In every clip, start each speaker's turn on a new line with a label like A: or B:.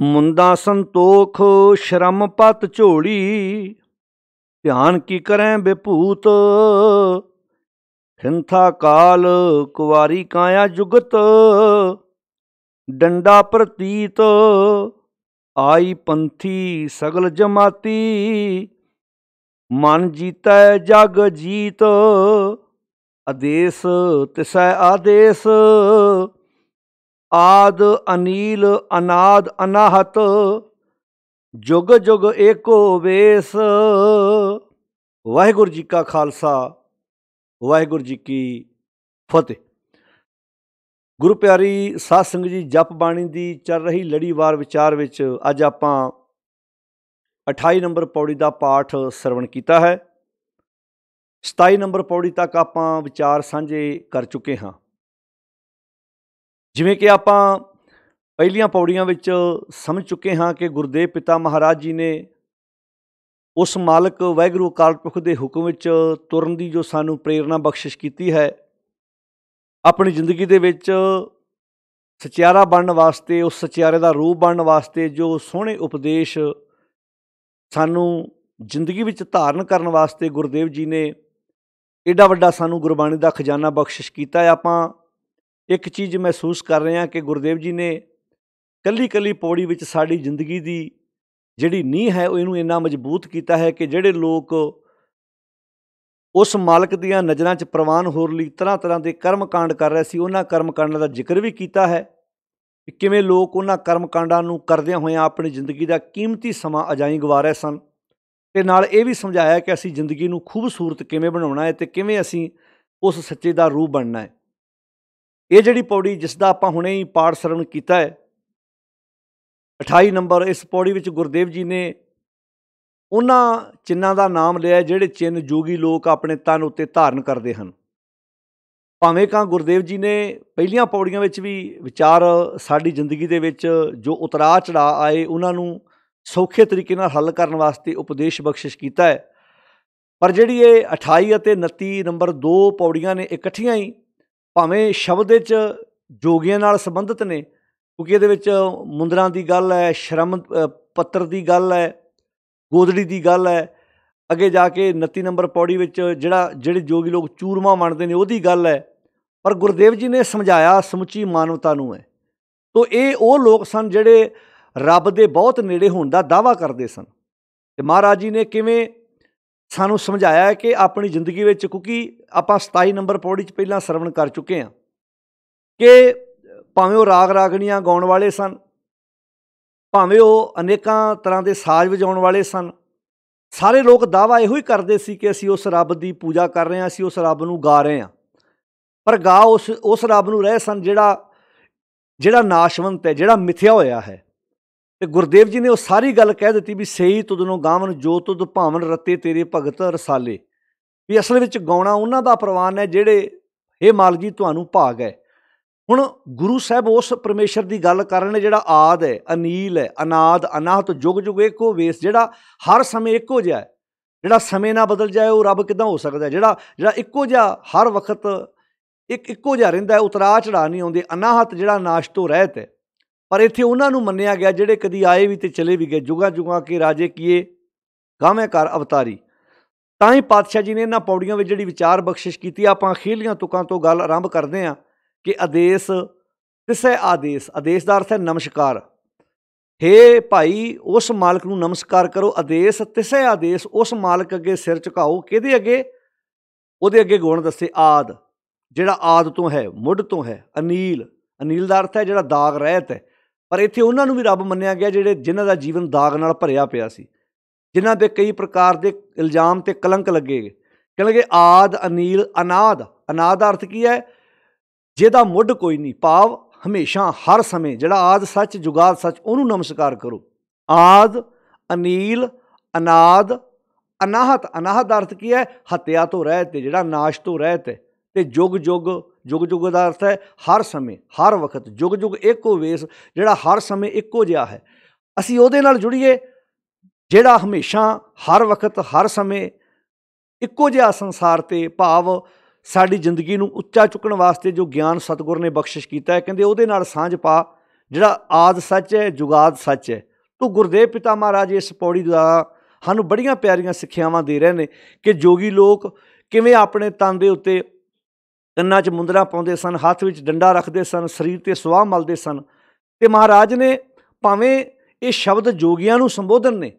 A: मुंदा संतोख श्रम पत झोली, ध्यान की करें बेपूत। हिंथा काल कुवारी काया जुगत, डंडा प्रतीत। आई पंथी सगल जमाती, मन जीतै जग जीत। आदेश तिसै आदेश, आद अनील अनाद अनाहत। जुग जुग एको वेस। वाहिगुरू जी का खालसा, वाहिगुरू जी की फतेह। गुरु प्यारी साध संगत जी, जप बाणी की चल रही लड़ीवार विचार विच अज आपां 28 नंबर पौड़ी का पाठ सरवण किया है। 27 नंबर पौड़ी तक आपां विचार साझे कर चुके हाँ। जिवें कि आपां पहलियां पौड़ियां विच समझ चुके हाँ कि गुरुदेव पिता महाराज जी ने उस मालक वाहिगुरू अकाल पुरख के हुक्म विच तुरन की जो सानू प्रेरणा बख्शिश की है, अपनी जिंदगी दे विच सचियारा बनने वास्ते, उस सचियारे का रूप बनने वास्ते जो सोहने उपदेश सानू जिंदगी विच धारण करने वास्ते गुरुदेव जी ने एडा वड्डा सानू गुरबाणी का खजाना बख्शिश किया है। आपां एक चीज़ महसूस कर रहे हैं कि गुरुदेव जी ने कली कली पौड़ी विच साड़ी जिंदगी की जिहड़ी नींह है इनू इन्ना मजबूत किया है कि जिहड़े लोग उस मालक दियां नज़रां च प्रवान होर लई तरह तरह के कर्म कांड कर रहे सी, उन्हां कर्म कांडां का जिक्र भी किया है कि किवें लोग उन्हां कर्म कांडां नूं करदिआं होइआं अपनी जिंदगी का कीमती समा अजाई गवा रहे सन, ते नाल ये भी समझाया कि असीं जिंदगी नूं खूबसूरत किवें बनाउणा है ते किवें असीं उस सच्चे दा रूप बनना है। ये जिहड़ी पौड़ी जिसका आपां हुणे ही पाठ सरवण किया है 28 नंबर, इस पौड़ी विच गुरुदेव जी ने उन्हां चिन्हां दा नाम लिया जिहड़े चिन्ह जोगी लोग अपने तन उत्ते धारण करते हैं। भावें का गुरुदेव जी ने पहलियां पौड़ियां विच भी विचार साडी जिंदगी दे विच जो उतरा चढ़ा आए उन्हां नूं सौखे तरीके नाल हल करने वास्ते उपदेश बख्शिश किया है, पर जिहड़ी ये 28 ਅਤੇ 29 नंबर दो पौड़ियां ने इकट्ठियां ही भावें शब्द विच जोगियां नाल संबंधित ने, क्योंकि इहदे विच मुंदरां दी गल है, श्रम पत्र की गल है, गोदड़ी की गल है, अगे जाके 29 नंबर पौड़ी विच जिहड़े जोगी लोग चूरमा मनते हैं उहदी गल है, पर गुरुदेव जी ने समझाया समुची मानवता नूं है। तो ये वो लोग सन जिहड़े रब दे बहुत नेड़े होण दा दावा करते सन, ते महाराज जी ने किवें सानू समझाया है कि अपनी जिंदगी विच, क्योंकि आपां 27 नंबर पौड़ी च पहलां सरवण कर चुके हैं कि भावें वो राग रागणियां गाउण वाले सन, भावें वो अनेकां तरह के साज वजाउण वाले सन, सारे लोग दावा इहो ही करते सी कि असीं उस रब की पूजा कर रहे हैं, असीं उस रब नूं गा रहे हैं, पर गा उस रब नूं रहे सन जिहड़ा नाशवंत है, जिहड़ा मिथ्या होया है। ते गुरुदेव जी ने वो सारी गल कह दी भी सही तुदनों गावन जो तुद भावन रते तेरे भगत रसाले, भी असल विच गाउणा उन्हां दा प्रवान है जिहड़े हे मालिक जी तुहानूं भाग है। हुण गुरु साहब उस परमेश्वर की गल कर रहे हैं जिहड़ा आद है, अनील है, अनाद अनाहत, जुग जुग एको वेस, जिहड़ा हर समय एको जिहा है, जिहड़ा समय ना बदल जाए वो रब किदां हो सकदा है, जिहड़ा एको जिहा हर वक्त एको जिहा रहिंदा है, उतरा चढ़ा नहीं आउंदे, अनाहत जिहड़ा नाश तो रहत है। पर इत्थे उन्हां नूं मन्निया गया जिहड़े कदी आए भी ते चले भी गए, जुगां जुगां के राजे किए गावें कर अवतारी। तां ही पातशाह जी ने इन्हां पौड़ियां विच जिहड़ी विचार बख्शिश कीती, आपां अखीरलियां तुकां तो गल आरंभ करदे हां कि आदेश तिसै आदेश, आदेश का अर्थ है नमस्कार। हे भाई उस मालक नूं नमस्कार करो, आदेश तिसै आदेश, उस मालक अगे सिर झुकाओ, किहदे अगे, उहदे अगे गुण दस्से आद, जिहड़ा आद तो है, मुढ़ तो है, अनील, अनील का अर्थ है जिहड़ा दाग रहत है, पर इत्थे उन्हां नूं भी रब मन्निया गया जिहड़े जिन्हां दा जीवन दाग नाल भरिया पिया सी, जिन्हां ते कई प्रकार के इल्जाम ते कलंक लगे। कहण लगे आद अनील अनाद, अनाद का अर्थ की है जिहदा मुढ़ कोई नहीं, भाव हमेशा हर समय, जिहड़ा आद सच जुगाद सच, उहनूं नमस्कार करो। आद अनील अनाद अनाहत, अनाहत का अर्थ की है हत्या तो रहत है, जिहड़ा नाश तो रहत है, ते जुग जुग, जुग जुग का अर्थ है हर समय हर वक्त, जुग जुग एको वेस, जिहड़ा हर समय एको जिहा है। असीं उहदे नाल जुड़ीए जिहड़ा हमेशा हर वक्त हर समय इक्को जिहा संसार ते, भाव साडी जिंदगी नूं उच्चा चुकण वास्ते जो ज्ञान सतगुर ने बख्शिश कीता है, कहंदे उहदे नाल सांझ पा ਜਿਹੜਾ ਆਦ ਸੱਚ ਹੈ, ਜੁਗਾਦ ਸੱਚ ਹੈ। ਤੋ ਗੁਰਦੇਵ ਪਿਤਾ ਮਹਾਰਾਜ ਇਸ ਪੌੜੀ ਦੁਆਰਾ ਸਾਨੂੰ ਬੜੀਆਂ ਪਿਆਰੀਆਂ ਸਿੱਖਿਆਵਾਂ ਦੇ ਰਹੇ ਨੇ ਕਿ ਜੋਗੀ ਲੋਕ ਕਿਵੇਂ ਆਪਣੇ ਤਨ ਦੇ ਉੱਤੇ ਕੰਨਾਂ 'ਚ ਮੁੰਦਰਾਂ ਪਾਉਂਦੇ ਸਨ, ਹੱਥ ਵਿੱਚ ਡੰਡਾ ਰੱਖਦੇ ਸਨ, ਸਰੀਰ 'ਤੇ ਸੁਆਹ ਮਲਦੇ ਸਨ। ਅਤੇ ਮਹਾਰਾਜ ਨੇ ਭਾਵੇਂ ਇਹ ਸ਼ਬਦ ਜੋਗੀਆਂ ਨੂੰ ਸੰਬੋਧਨ ਨੇ,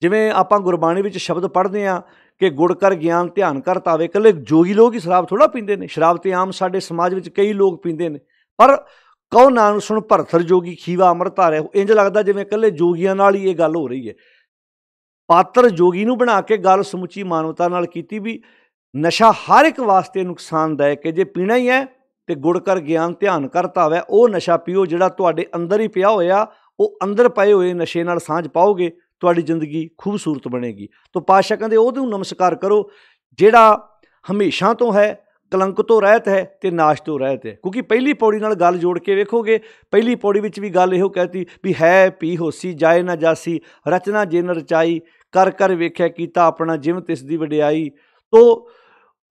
A: ਜਿਵੇਂ ਆਪਾਂ ਗੁਰਬਾਣੀ ਵਿੱਚ ਸ਼ਬਦ ਪੜ੍ਹਦੇ ਹਾਂ ਕਿ ਗੁੜ ਕਰ ਗਿਆਨ ਧਿਆਨ ਕਰ ਧਾਵੇ, ਇਕੱਲੇ ਜੋਗੀ ਲੋਕ ਹੀ ਸ਼ਰਾਬ ਥੋੜ੍ਹਾ ਪੀਂਦੇ ਨੇ। ਸ਼ਰਾਬ ਤੇ ਆਮ ਸਾਡੇ ਸਮਾਜ ਵਿੱਚ ਕਈ ਲੋਕ ਪੀਂਦੇ ਨੇ, ਪਰ ਕਹੋ ਨਾਨਕ ਸੁਣ ਭਰਥਰ ਜੋਗੀ ਖੀਵਾ ਅੰਮ੍ਰਿਤ ਧਾਰਿਆ। ਇੰਝ ਲੱਗਦਾ ਜਿਵੇਂ ਇਕੱਲੇ ਜੋਗੀਆਂ ਨਾਲ ਹੀ ਇਹ ਗੱਲ ਹੋ ਰਹੀ ਹੈ। ਪਾਤਰ ਜੋਗੀ ਨੂੰ ਬਣਾ ਕੇ ਗੱਲ ਸਮੁੱਚੀ ਮਾਨਵਤਾ ਨਾਲ ਕੀਤੀ ਵੀ ਨਸ਼ਾ ਹਰ ਇੱਕ ਵਾਸਤੇ ਨੁਕਸਾਨਦਾਇਕ ਹੈ। ਜੇ ਪੀਣਾ ਹੀ ਹੈ ਤੇ ਗੁੜ ਕਰ ਗਿਆਨ ਧਿਆਨ ਕਰ ਧਾਵੇ, ਉਹ ਨਸ਼ਾ ਪੀਓ ਜਿਹੜਾ ਤੁਹਾਡੇ ਅੰਦਰ ਹੀ ਪਿਆ ਹੋਇਆ। ਉਹ ਅੰਦਰ ਪਏ ਹੋਏ ਨਸ਼ੇ ਨਾਲ ਸਾਂਝ ਪਾਓਗੇ, ਤੁਹਾਡੀ ਜ਼ਿੰਦਗੀ ਖੂਬਸੂਰਤ ਬਣੇਗੀ। ਤਾਂ ਪਾਤਸ਼ਾਹ ਕਹਿੰਦੇ ਉਹਨੂੰ ਨਮਸਕਾਰ ਕਰੋ ਜਿਹੜਾ ਹਮੇਸ਼ਾ ਤੋਂ ਹੈ, ਕਲੰਕ ਤੋਂ ਰਹਿਤ ਹੈ ਤੇ ਨਾਸ਼ ਤੋਂ ਰਹਿਤ ਹੈ। ਕਿਉਂਕਿ ਪਹਿਲੀ ਪੌੜੀ ਨਾਲ ਗੱਲ ਜੋੜ ਕੇ ਵੇਖੋਗੇ, ਪਹਿਲੀ ਪੌੜੀ ਵਿੱਚ ਵੀ ਗੱਲ ਇਹੋ ਕਹਿਤੀ ਵੀ ਹੈ ਪੀ ਹੋਸੀ ਜਾਏ ਨਾ ਜਾਸੀ, ਰਚਨਾ ਜਿਨ ਰਚਾਈ, ਕਰ ਕਰ ਵੇਖਿਆ ਕੀਤਾ ਆਪਣਾ ਜਿਵੇਂ ਤਿਸ ਦੀ ਵਡਿਆਈ। ਤੋ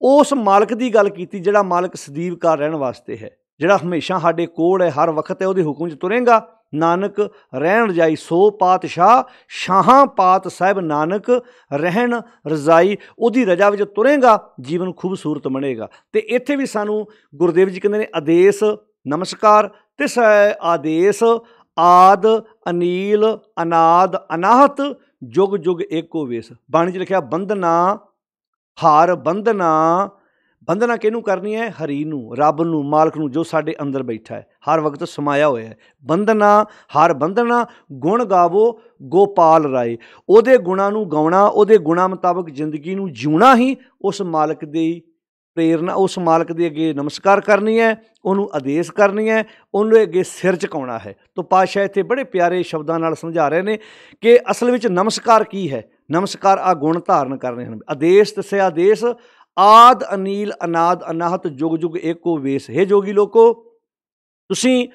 A: ਉਸ ਮਾਲਕ ਦੀ ਗੱਲ ਕੀਤੀ ਜਿਹੜਾ ਮਾਲਕ ਸਦੀਵ ਕਾਲ ਰਹਿਣ ਵਾਸਤੇ ਹੈ, ਜਿਹੜਾ ਹਮੇਸ਼ਾ ਸਾਡੇ ਕੋਲ ਹੈ, ਹਰ ਵਕਤ ਹੈ, ਉਹਦੇ ਹੁਕਮ 'ਚ ਤੁਰੇਗਾ। ਨਾਨਕ ਰਹਿਣ ਰਜਾਈ ਸੋ ਪਾਤਸ਼ਾਹ, ਸ਼ਾਹਾਂ ਪਾਤ ਸਾਹਿਬ ਨਾਨਕ ਰਹਿਣ ਰਜਾਈ। ਉਹਦੀ ਰਜਾ ਵਿੱਚ ਤੁਰੇਗਾ, ਜੀਵਨ ਖੂਬਸੂਰਤ ਬਣੇਗਾ। ਅਤੇ ਇੱਥੇ ਵੀ ਸਾਨੂੰ ਗੁਰਦੇਵ ਜੀ ਕਹਿੰਦੇ ਨੇ ਆਦੇਸ਼ ਨਮਸਕਾਰ ਤਿਸ ਆਦੇਸ਼ ਆਦ ਅਨੀਲ ਅਨਾਦ ਅਨਾਹਤ ਜੁਗ ਜੁਗ ਏਕੋ ਵੇਸ। ਬਾਣੀ 'ਚ ਲਿਖਿਆ ਬੰਦਨਾ ਹਾਰ ਬੰਦਨਾ। ਬੰਦਨਾ ਕਿਹਨੂੰ ਕਰਨੀ ਹੈ? ਹਰੀ ਨੂੰ, ਰੱਬ ਨੂੰ, ਮਾਲਕ ਨੂੰ, ਜੋ ਸਾਡੇ ਅੰਦਰ ਬੈਠਾ ਹੈ, ਹਰ ਵਕਤ ਸਮਾਇਆ ਹੋਇਆ ਹੈ। ਬੰਦਨਾ ਹਰ ਬੰਦਨਾ ਗੁਣ ਗਾਵੋ ਗੋਪਾਲ ਰਾਏ। ਉਹਦੇ ਗੁਣਾਂ ਨੂੰ ਗਾਉਣਾ, ਉਹਦੇ ਗੁਣਾਂ ਮੁਤਾਬਕ ਜ਼ਿੰਦਗੀ ਨੂੰ ਜਿਉਣਾ ਹੀ ਉਸ ਮਾਲਕ ਦੀ ਪ੍ਰੇਰਨਾ, ਉਸ ਮਾਲਕ ਦੇ ਅੱਗੇ ਨਮਸਕਾਰ ਕਰਨੀ ਹੈ, ਉਹਨੂੰ ਆਦੇਸ਼ ਕਰਨੀ ਹੈ, ਉਹਨੂੰ ਅੱਗੇ ਸਿਰ ਝੁਕਾਉਣਾ ਹੈ। ਤਾਂ ਪਾਤਸ਼ਾਹ ਇੱਥੇ ਬੜੇ ਪਿਆਰੇ ਸ਼ਬਦਾਂ ਨਾਲ ਸਮਝਾ ਰਹੇ ਨੇ ਕਿ ਅਸਲ ਵਿੱਚ ਨਮਸਕਾਰ ਕੀ ਹੈ। ਨਮਸਕਾਰ ਆ ਗੁਣ ਧਾਰਨ ਕਰਨੇ ਹਨ। ਆਦੇਸ਼ ਦੱਸਿਆ ਆਦੇਸ਼ ਆਦ ਅਨੀਲ ਅਨਾਦ ਅਨਾਹਤ ਜੁਗ ਜੁਗ ਏਕੋ ਵੇਸ। ਹੇ ਜੋਗੀ ਲੋਕੋ, ਤੁਸੀਂ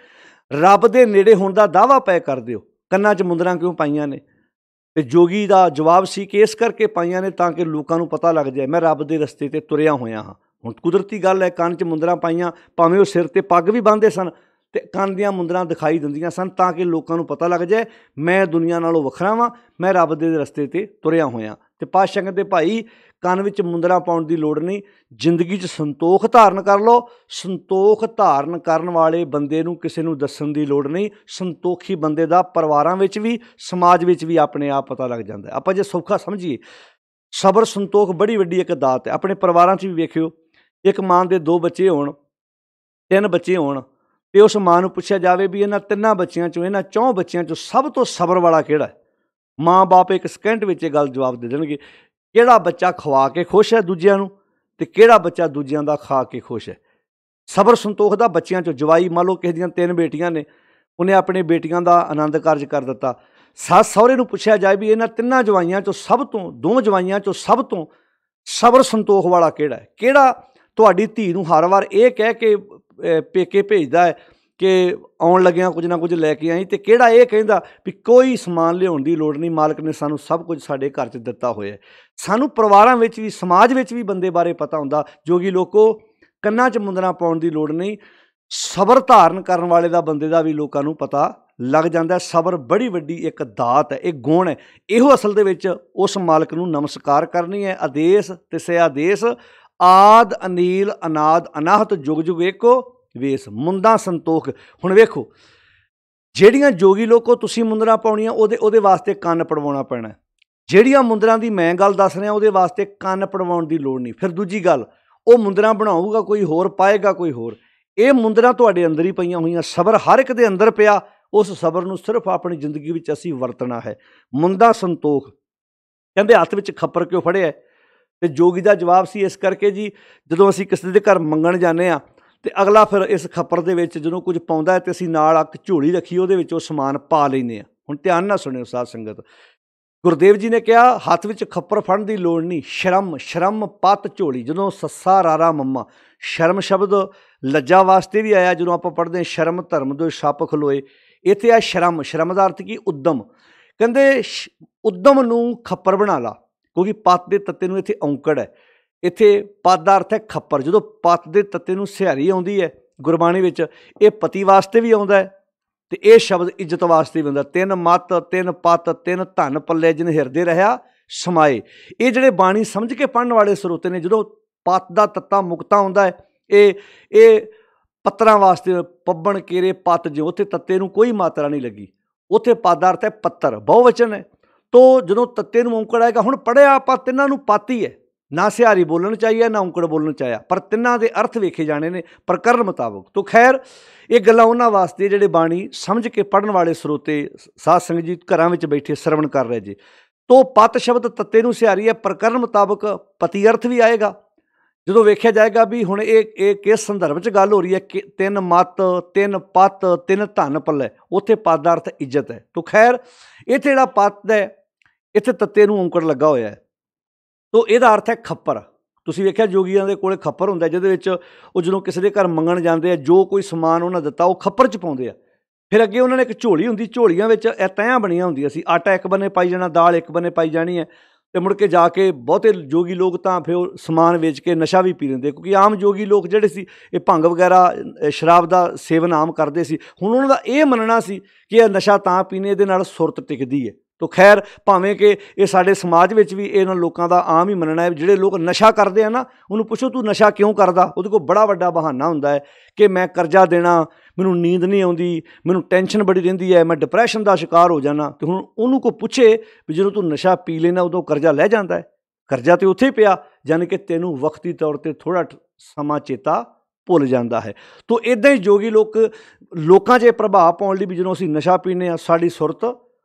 A: ਰੱਬ ਦੇ ਨੇੜੇ ਹੋਣ ਦਾ ਦਾਅਵਾ ਪੈ ਕਰਦੇ ਹੋ, ਕੰਨਾਂ 'ਚ ਮੁੰਦਰਾਂ ਕਿਉਂ ਪਾਈਆਂ ਨੇ? ਅਤੇ ਜੋਗੀ ਦਾ ਜਵਾਬ ਸੀ ਕਿ ਇਸ ਕਰਕੇ ਪਾਈਆਂ ਨੇ ਤਾਂ ਕਿ ਲੋਕਾਂ ਨੂੰ ਪਤਾ ਲੱਗ ਜਾਏ ਮੈਂ ਰੱਬ ਦੇ ਰਸਤੇ 'ਤੇ ਤੁਰਿਆ ਹੋਇਆ ਹਾਂ। ਹੁਣ ਕੁਦਰਤੀ ਗੱਲ ਹੈ, ਕੰਨ 'ਚ ਮੁੰਦਰਾਂ ਪਾਈਆਂ, ਭਾਵੇਂ ਉਹ ਸਿਰ 'ਤੇ ਪੱਗ ਵੀ ਬੰਨ੍ਹਦੇ ਸਨ ਅਤੇ ਕੰਨ ਦੀਆਂ ਮੁੰਦਰਾਂ ਦਿਖਾਈ ਦਿੰਦੀਆਂ ਸਨ ਤਾਂ ਕਿ ਲੋਕਾਂ ਨੂੰ ਪਤਾ ਲੱਗ ਜਾਏ ਮੈਂ ਦੁਨੀਆ ਨਾਲੋਂ ਵੱਖਰਾ ਵਾਂ, ਮੈਂ ਰੱਬ ਦੇ ਰਸਤੇ 'ਤੇ ਤੁਰਿਆ ਹੋਇਆ। ਅਤੇ ਪਾਤਸ਼ਾਹ ਕਹਿੰਦੇ ਭਾਈ ਕੰਨ ਵਿੱਚ ਮੁੰਦਰਾਂ ਪਾਉਣ ਦੀ ਲੋੜ ਨਹੀਂ, ਜ਼ਿੰਦਗੀ 'ਚ ਸੰਤੋਖ ਧਾਰਨ ਕਰ ਲਓ। ਸੰਤੋਖ ਧਾਰਨ ਕਰਨ ਵਾਲੇ ਬੰਦੇ ਨੂੰ ਕਿਸੇ ਨੂੰ ਦੱਸਣ ਦੀ ਲੋੜ ਨਹੀਂ। ਸੰਤੋਖੀ ਬੰਦੇ ਦਾ ਪਰਿਵਾਰਾਂ ਵਿੱਚ ਵੀ ਸਮਾਜ ਵਿੱਚ ਵੀ ਆਪਣੇ ਆਪ ਪਤਾ ਲੱਗ ਜਾਂਦਾ। ਆਪਾਂ ਜੇ ਸੌਖਾ ਸਮਝੀਏ, ਸਬਰ ਸੰਤੋਖ ਬੜੀ ਵੱਡੀ ਇੱਕ ਦਾਤ ਹੈ। ਆਪਣੇ ਪਰਿਵਾਰਾਂ 'ਚ ਵੀ ਵੇਖਿਓ, ਇੱਕ ਮਾਂ ਦੇ 2 ਬੱਚੇ ਹੋਣ, 3 ਬੱਚੇ ਹੋਣ, ਅਤੇ ਉਸ ਮਾਂ ਨੂੰ ਪੁੱਛਿਆ ਜਾਵੇ ਵੀ ਇਹਨਾਂ 3 ਬੱਚਿਆਂ 'ਚੋਂ, ਇਹਨਾਂ 4 ਬੱਚਿਆਂ 'ਚੋਂ ਸਭ ਤੋਂ ਸਬਰ ਵਾਲਾ ਕਿਹੜਾ ਹੈ? ਮਾਂ ਬਾਪ ਇੱਕ ਸਕਿੰਟ ਵਿੱਚ ਇਹ ਗੱਲ ਜਵਾਬ ਦੇ ਦੇਣਗੇ। ਕਿਹੜਾ ਬੱਚਾ ਖਵਾ ਕੇ ਖੁਸ਼ ਹੈ ਦੂਜਿਆਂ ਨੂੰ, ਅਤੇ ਕਿਹੜਾ ਬੱਚਾ ਦੂਜਿਆਂ ਦਾ ਖਾ ਕੇ ਖੁਸ਼ ਹੈ। ਸਬਰ ਸੰਤੋਖ ਦਾ ਬੱਚਿਆਂ 'ਚੋਂ ਜਵਾਈ, ਮੰਨ ਲਓ ਕਿਸੇ ਦੀਆਂ 3 ਬੇਟੀਆਂ ਨੇ, ਉਹਨੇ ਆਪਣੇ ਬੇਟੀਆਂ ਦਾ ਆਨੰਦ ਕਾਰਜ ਕਰ ਦਿੱਤਾ। ਸੱਸ ਸਹੁਰੇ ਨੂੰ ਪੁੱਛਿਆ ਜਾਏ ਵੀ ਇਹਨਾਂ 3 ਜਵਾਈਆਂ 'ਚੋਂ ਸਭ ਤੋਂ, 2 ਜਵਾਈਆਂ 'ਚੋਂ ਸਭ ਤੋਂ ਸਬਰ ਸੰਤੋਖ ਵਾਲਾ ਕਿਹੜਾ ਹੈ? ਕਿਹੜਾ ਤੁਹਾਡੀ ਧੀ ਨੂੰ ਹਰ ਵਾਰ ਇਹ ਕਹਿ ਕੇ ਪੇਕੇ ਭੇਜਦਾ ਹੈ ਕਿ ਆਉਣ ਲੱਗਿਆਂ ਕੁਝ ਨਾ ਕੁਝ ਲੈ ਕੇ ਆਈ, ਅਤੇ ਕਿਹੜਾ ਇਹ ਕਹਿੰਦਾ ਵੀ ਕੋਈ ਸਮਾਨ ਲਿਆਉਣ ਦੀ ਲੋੜ ਨਹੀਂ, ਮਾਲਕ ਨੇ ਸਾਨੂੰ ਸਭ ਕੁਝ ਸਾਡੇ ਘਰ 'ਚ ਦਿੱਤਾ ਹੋਇਆ। ਸਾਨੂੰ ਪਰਿਵਾਰਾਂ ਵਿੱਚ ਵੀ, ਸਮਾਜ ਵਿੱਚ ਵੀ ਬੰਦੇ ਬਾਰੇ ਪਤਾ ਹੁੰਦਾ। ਜੋਗੀ ਲੋਕੋ, ਕੰਨਾਂ 'ਚ ਮੁੰਦਰਾਂ ਪਾਉਣ ਦੀ ਲੋੜ ਨਹੀਂ। ਸਬਰ ਧਾਰਨ ਕਰਨ ਵਾਲੇ ਦਾ, ਬੰਦੇ ਦਾ ਵੀ ਲੋਕਾਂ ਨੂੰ ਪਤਾ ਲੱਗ ਜਾਂਦਾ। ਸਬਰ ਬੜੀ ਵੱਡੀ ਇੱਕ ਦਾਤ ਹੈ, ਇੱਕ ਗੁਣ ਹੈ। ਇਹੋ ਅਸਲ ਦੇ ਵਿੱਚ ਉਸ ਮਾਲਕ ਨੂੰ ਨਮਸਕਾਰ ਕਰਨੀ ਹੈ। ਆਦੇਸ਼ ਤਿਸੇ ਆਦੇਸ਼ ਆਦ ਅਨੀਲ ਅਨਾਦ ਅਨਾਹਤ ਜੁਗ ਜੁਗ ਏਕੋ ਵੇਸ। ਮੁੰਦਾਂ ਸੰਤੋਖ। ਹੁਣ ਵੇਖੋ, ਜਿਹੜੀਆਂ ਜੋਗੀ ਲੋਕੋ ਤੁਸੀਂ ਮੁੰਦਰਾਂ ਪਾਉਣੀਆਂ, ਉਹਦੇ ਵਾਸਤੇ ਕੰਨ ਪੜਵਾਉਣਾ ਪੈਣਾ। ਜਿਹੜੀਆਂ ਮੁੰਦਰਾਂ ਦੀ ਮੈਂ ਗੱਲ ਦੱਸ ਰਿਹਾ, ਉਹਦੇ ਵਾਸਤੇ ਕੰਨ ਪੜਵਾਉਣ ਦੀ ਲੋੜ ਨਹੀਂ। ਫਿਰ ਦੂਜੀ ਗੱਲ, ਉਹ ਮੁੰਦਰਾਂ ਬਣਾਊਗਾ ਕੋਈ ਹੋਰ, ਪਾਏਗਾ ਕੋਈ ਹੋਰ। ਇਹ ਮੁੰਦਰਾਂ ਤੁਹਾਡੇ ਅੰਦਰ ਹੀ ਪਈਆਂ ਹੋਈਆਂ। ਸਬਰ ਹਰ ਇੱਕ ਦੇ ਅੰਦਰ ਪਿਆ। ਉਸ ਸਬਰ ਨੂੰ ਸਿਰਫ ਆਪਣੀ ਜ਼ਿੰਦਗੀ ਵਿੱਚ ਅਸੀਂ ਵਰਤਣਾ ਹੈ। ਮੁੰਦਾਂ ਸੰਤੋਖ। ਕਹਿੰਦੇ ਹੱਥ ਵਿੱਚ ਖੱਪਰ ਕਿਉਂ ਫੜਿਆ? ਅਤੇ ਜੋਗੀ ਦਾ ਜਵਾਬ ਸੀ ਇਸ ਕਰਕੇ ਜੀ, ਜਦੋਂ ਅਸੀਂ ਕਿਸੇ ਦੇ ਘਰ ਮੰਗਣ ਜਾਂਦੇ ਹਾਂ ਅਤੇ ਅਗਲਾ ਫਿਰ ਇਸ ਖੱਪਰ ਦੇ ਵਿੱਚ ਜਦੋਂ ਕੁਝ ਪਾਉਂਦਾ ਹੈ ਅਤੇ ਅਸੀਂ ਨਾਲ ਇੱਕ ਝੋਲੀ ਰੱਖੀ, ਉਹਦੇ ਵਿੱਚ ਉਹ ਸਮਾਨ ਪਾ ਲੈਂਦੇ ਹਾਂ। ਹੁਣ ਧਿਆਨ ਨਾਲ ਸੁਣਿਓ ਸਾਧ ਸੰਗਤ, ਗੁਰਦੇਵ ਜੀ ਨੇ ਕਿਹਾ ਹੱਥ ਵਿੱਚ ਖੱਪਰ ਫੜਨ ਦੀ ਲੋੜ ਨਹੀਂ। ਸ਼ਰਮ, ਸ਼ਰਮ ਪੱਤ ਝੋਲੀ। ਜਦੋਂ ਸੱਸਾ ਰਾਰਾ ਮੰਮਾ, ਸ਼ਰਮ ਸ਼ਬਦ ਲੱਜਾ ਵਾਸਤੇ ਵੀ ਆਇਆ। ਜਦੋਂ ਆਪਾਂ ਪੜ੍ਹਦੇ ਹਾਂ ਸ਼ਰਮ ਧਰਮ ਦੋ ਛੱਪ ਖਲੋਏ, ਇੱਥੇ ਆ ਸ਼ਰਮ। ਸ਼ਰਮ ਦਾ ਅਰਥ ਕੀ? ਉਦਮ। ਕਹਿੰਦੇ ਉਦਮ ਨੂੰ ਖੱਪਰ ਬਣਾ ਲਾ, ਕਿਉਂਕਿ ਪੱਤ ਦੇ ਤੱਤੇ ਨੂੰ ਇੱਥੇ ਔਂਕੜ ਹੈ। ਇੱਥੇ ਪੱਤ ਦਾ ਅਰਥ ਹੈ ਖੱਪਰ। ਜਦੋਂ ਪੱਤ ਦੇ ਤੱਤੇ ਨੂੰ ਸਿਹਾਰੀ ਆਉਂਦੀ ਹੈ ਗੁਰਬਾਣੀ ਵਿੱਚ, ਇਹ ਪਤੀ ਵਾਸਤੇ ਵੀ ਆਉਂਦਾ ਹੈ ਤੇ ਇਹ ਸ਼ਬਦ ਇੱਜ਼ਤ ਵਾਸਤੇ ਵੀ ਹੁੰਦਾ। ਤਿੰਨ ਮੱਤ ਤਿੰਨ ਪੱਤ ਤਿੰਨ ਧਨ ਪੱਲੇ ਜਿਨ ਹਿਰਦੇ ਰਹਾ ਸਮਾਏ। ਇਹ ਜਿਹੜੇ ਬਾਣੀ ਸਮਝ ਕੇ ਪੜ੍ਹਨ ਵਾਲੇ ਸਰੋਤੇ ਨੇ, ਜਦੋਂ ਪੱਤ ਦਾ ਤੱਤਾ ਮੁਕਤਾ ਹੁੰਦਾ ਹੈ, ਇਹ ਪੱਤਰਾਂ ਵਾਸਤੇ ਪੱਬਣ ਕੇਰੇ ਪੱਤ ਜਿਉ, ਉੱਥੇ ਤੱਤੇ ਨੂੰ ਕੋਈ ਮਾਤਰਾ ਨਹੀਂ ਲੱਗੀ, ਉੱਥੇ ਪਦ ਦਾ ਅਰਥ ਹੈ ਪੱਤਰ, ਬਹੁਵਚਨ ਹੈ। ਤੋ ਜਦੋਂ ਤੱਤੇ ਨੂੰ ਔਂਕੜ ਆਏਗਾ, ਹੁਣ ਪੜ੍ਹਿਆ ਆਪਾਂ ਤਿੰਨਾਂ ਨੂੰ ਪੱਤ ਹੀ ਹੈ, ਨਾ ਸਿਹਾਰੀ ਬੋਲਣ ਚਾਹੀਏ ਨਾ ਔਂਕੜ ਬੋਲਣ ਚਾਹਿਆ, ਪਰ ਤਿੰਨਾਂ ਦੇ ਅਰਥ ਵੇਖੇ ਜਾਣੇ ਨੇ ਪ੍ਰਕਰਨ ਮੁਤਾਬਕ। ਤੋ ਖੈਰ ਇਹ ਗੱਲਾਂ ਉਹਨਾਂ ਵਾਸਤੇ ਜਿਹੜੇ ਬਾਣੀ ਸਮਝ ਕੇ ਪੜ੍ਹਨ ਵਾਲੇ ਸਰੋਤੇ ਸਾਧ ਸੰਗਤ ਜੀ ਘਰਾਂ ਵਿੱਚ ਬੈਠੇ ਸਰਵਣ ਕਰ ਰਹੇ ਜੀ। ਤੋ ਪੱਤ ਸ਼ਬਦ ਤੱਤੇ ਨੂੰ ਸਿਹਾਰੀ ਹੈ, ਪ੍ਰਕਰਨ ਮੁਤਾਬਕ ਪਤੀ ਅਰਥ ਵੀ ਆਏਗਾ। ਜਦੋਂ ਵੇਖਿਆ ਜਾਏਗਾ ਵੀ ਹੁਣ ਇਹ ਕਿਸ ਸੰਦਰਭ 'ਚ ਗੱਲ ਹੋ ਰਹੀ ਹੈ ਕਿ ਤਿੰਨ ਮੱਤ ਤਿੰਨ ਪੱਤ ਤਿੰਨ ਧਨ ਪੱਲੇ, ਉੱਥੇ ਪਦ ਦਾ ਅਰਥ ਇੱਜ਼ਤ ਹੈ। ਤੋ ਖੈਰ ਇੱਥੇ ਜਿਹੜਾ ਪੱਤ ਹੈ, ਇੱਥੇ ਤੱਤੇ ਨੂੰ ਔਂਕੜ ਲੱਗਾ ਹੋਇਆ ਹੈ, ਤੋ ਇਹਦਾ ਅਰਥ ਹੈ ਖੱਪਰ। ਤੁਸੀਂ ਵੇਖਿਆ ਜੋਗੀਆਂ ਦੇ ਕੋਲੇ ਖੱਪਰ ਹੁੰਦਾ, ਜਿਹਦੇ ਵਿੱਚ ਉਹ ਜਦੋਂ ਕਿਸੇ ਦੇ ਘਰ ਮੰਗਣ ਜਾਂਦੇ ਆ, ਜੋ ਕੋਈ ਸਮਾਨ ਉਹਨਾਂ ਦਿੱਤਾ ਉਹ ਖੱਪਰ 'ਚ ਪਾਉਂਦੇ ਆ। ਫਿਰ ਅੱਗੇ ਉਹਨਾਂ ਨੇ ਇੱਕ ਝੋਲੀ ਹੁੰਦੀ, ਝੋਲੀਆਂ ਵਿੱਚ ਇਹ ਤਹਿਆਂ ਬਣੀਆਂ ਹੁੰਦੀਆਂ ਸੀ, ਆਟਾ ਇੱਕ ਬੰਨੇ ਪਾਈ ਜਾਣਾ, ਦਾਲ ਇੱਕ ਬੰਨੇ ਪਾਈ ਜਾਣੀ ਹੈ, ਅਤੇ ਮੁੜ ਕੇ ਜਾ ਕੇ ਬਹੁਤੇ ਜੋਗੀ ਲੋਕ ਤਾਂ ਫਿਰ ਉਹ ਸਮਾਨ ਵੇਚ ਕੇ ਨਸ਼ਾ ਵੀ ਪੀ ਲੈਂਦੇ, ਕਿਉਂਕਿ ਆਮ ਜੋਗੀ ਲੋਕ ਜਿਹੜੇ ਸੀ ਇਹ ਭੰਗ ਵਗੈਰਾ ਸ਼ਰਾਬ ਦਾ ਸੇਵਨ ਆਮ ਕਰਦੇ ਸੀ। ਹੁਣ ਉਹਨਾਂ ਦਾ ਇਹ ਮੰਨਣਾ ਸੀ ਕਿ ਇਹ ਨਸ਼ਾ ਤਾਂ ਪੀਣੇ, ਇਹਦੇ ਨਾਲ ਸੁਰਤ ਟਿਕਦੀ ਹੈ। ਤੋ ਖੈਰ ਭਾਵੇਂ ਕਿ ਇਹ ਸਾਡੇ ਸਮਾਜ ਵਿੱਚ ਵੀ ਇਹਨਾਂ ਲੋਕਾਂ ਦਾ ਆਮ ਹੀ ਮੰਨਣਾ ਹੈ, ਜਿਹੜੇ ਲੋਕ ਨਸ਼ਾ ਕਰਦੇ ਆ ਨਾ, ਉਹਨੂੰ ਪੁੱਛੋ ਤੂੰ ਨਸ਼ਾ ਕਿਉਂ ਕਰਦਾ, ਉਹਦੇ ਕੋਲ ਬੜਾ ਵੱਡਾ ਬਹਾਨਾ ਹੁੰਦਾ ਹੈ ਕਿ ਮੈਂ ਕਰਜ਼ਾ ਦੇਣਾ, ਮੈਨੂੰ ਨੀਂਦ ਨਹੀਂ ਆਉਂਦੀ, ਮੈਨੂੰ ਟੈਨਸ਼ਨ ਬੜੀ ਰਹਿੰਦੀ ਹੈ, ਮੈਂ ਡਿਪਰੈਸ਼ਨ ਦਾ ਸ਼ਿਕਾਰ ਹੋ ਜਾਣਾ। ਅਤੇ ਹੁਣ ਉਹਨੂੰ ਕੋਈ ਪੁੱਛੇ ਵੀ ਜਦੋਂ ਤੂੰ ਨਸ਼ਾ ਪੀ ਲੈਣਾ ਉਦੋਂ ਕਰਜ਼ਾ ਲੈ ਜਾਂਦਾ ਹੈ, ਕਰਜ਼ਾ ਤਾਂ ਉੱਥੇ ਹੀ ਪਿਆ, ਯਾਨੀ ਕਿ ਤੈਨੂੰ ਵਕਤੀ ਤੌਰ 'ਤੇ ਥੋੜ੍ਹਾ ਸਮਾਂ ਚੇਤਾ ਭੁੱਲ ਜਾਂਦਾ ਹੈ। ਤੋ ਇੱਦਾਂ ਹੀ ਜੋਗੀ ਲੋਕਾਂ 'ਚ ਇਹ ਪ੍ਰਭਾਵ ਪਾਉਣ ਲਈ ਵੀ ਜਦੋਂ ਅਸੀਂ ਨਸ਼ਾ ਪੀਂਦੇ ਹਾਂ, ਸਾਡੀ ਸੁਰਤ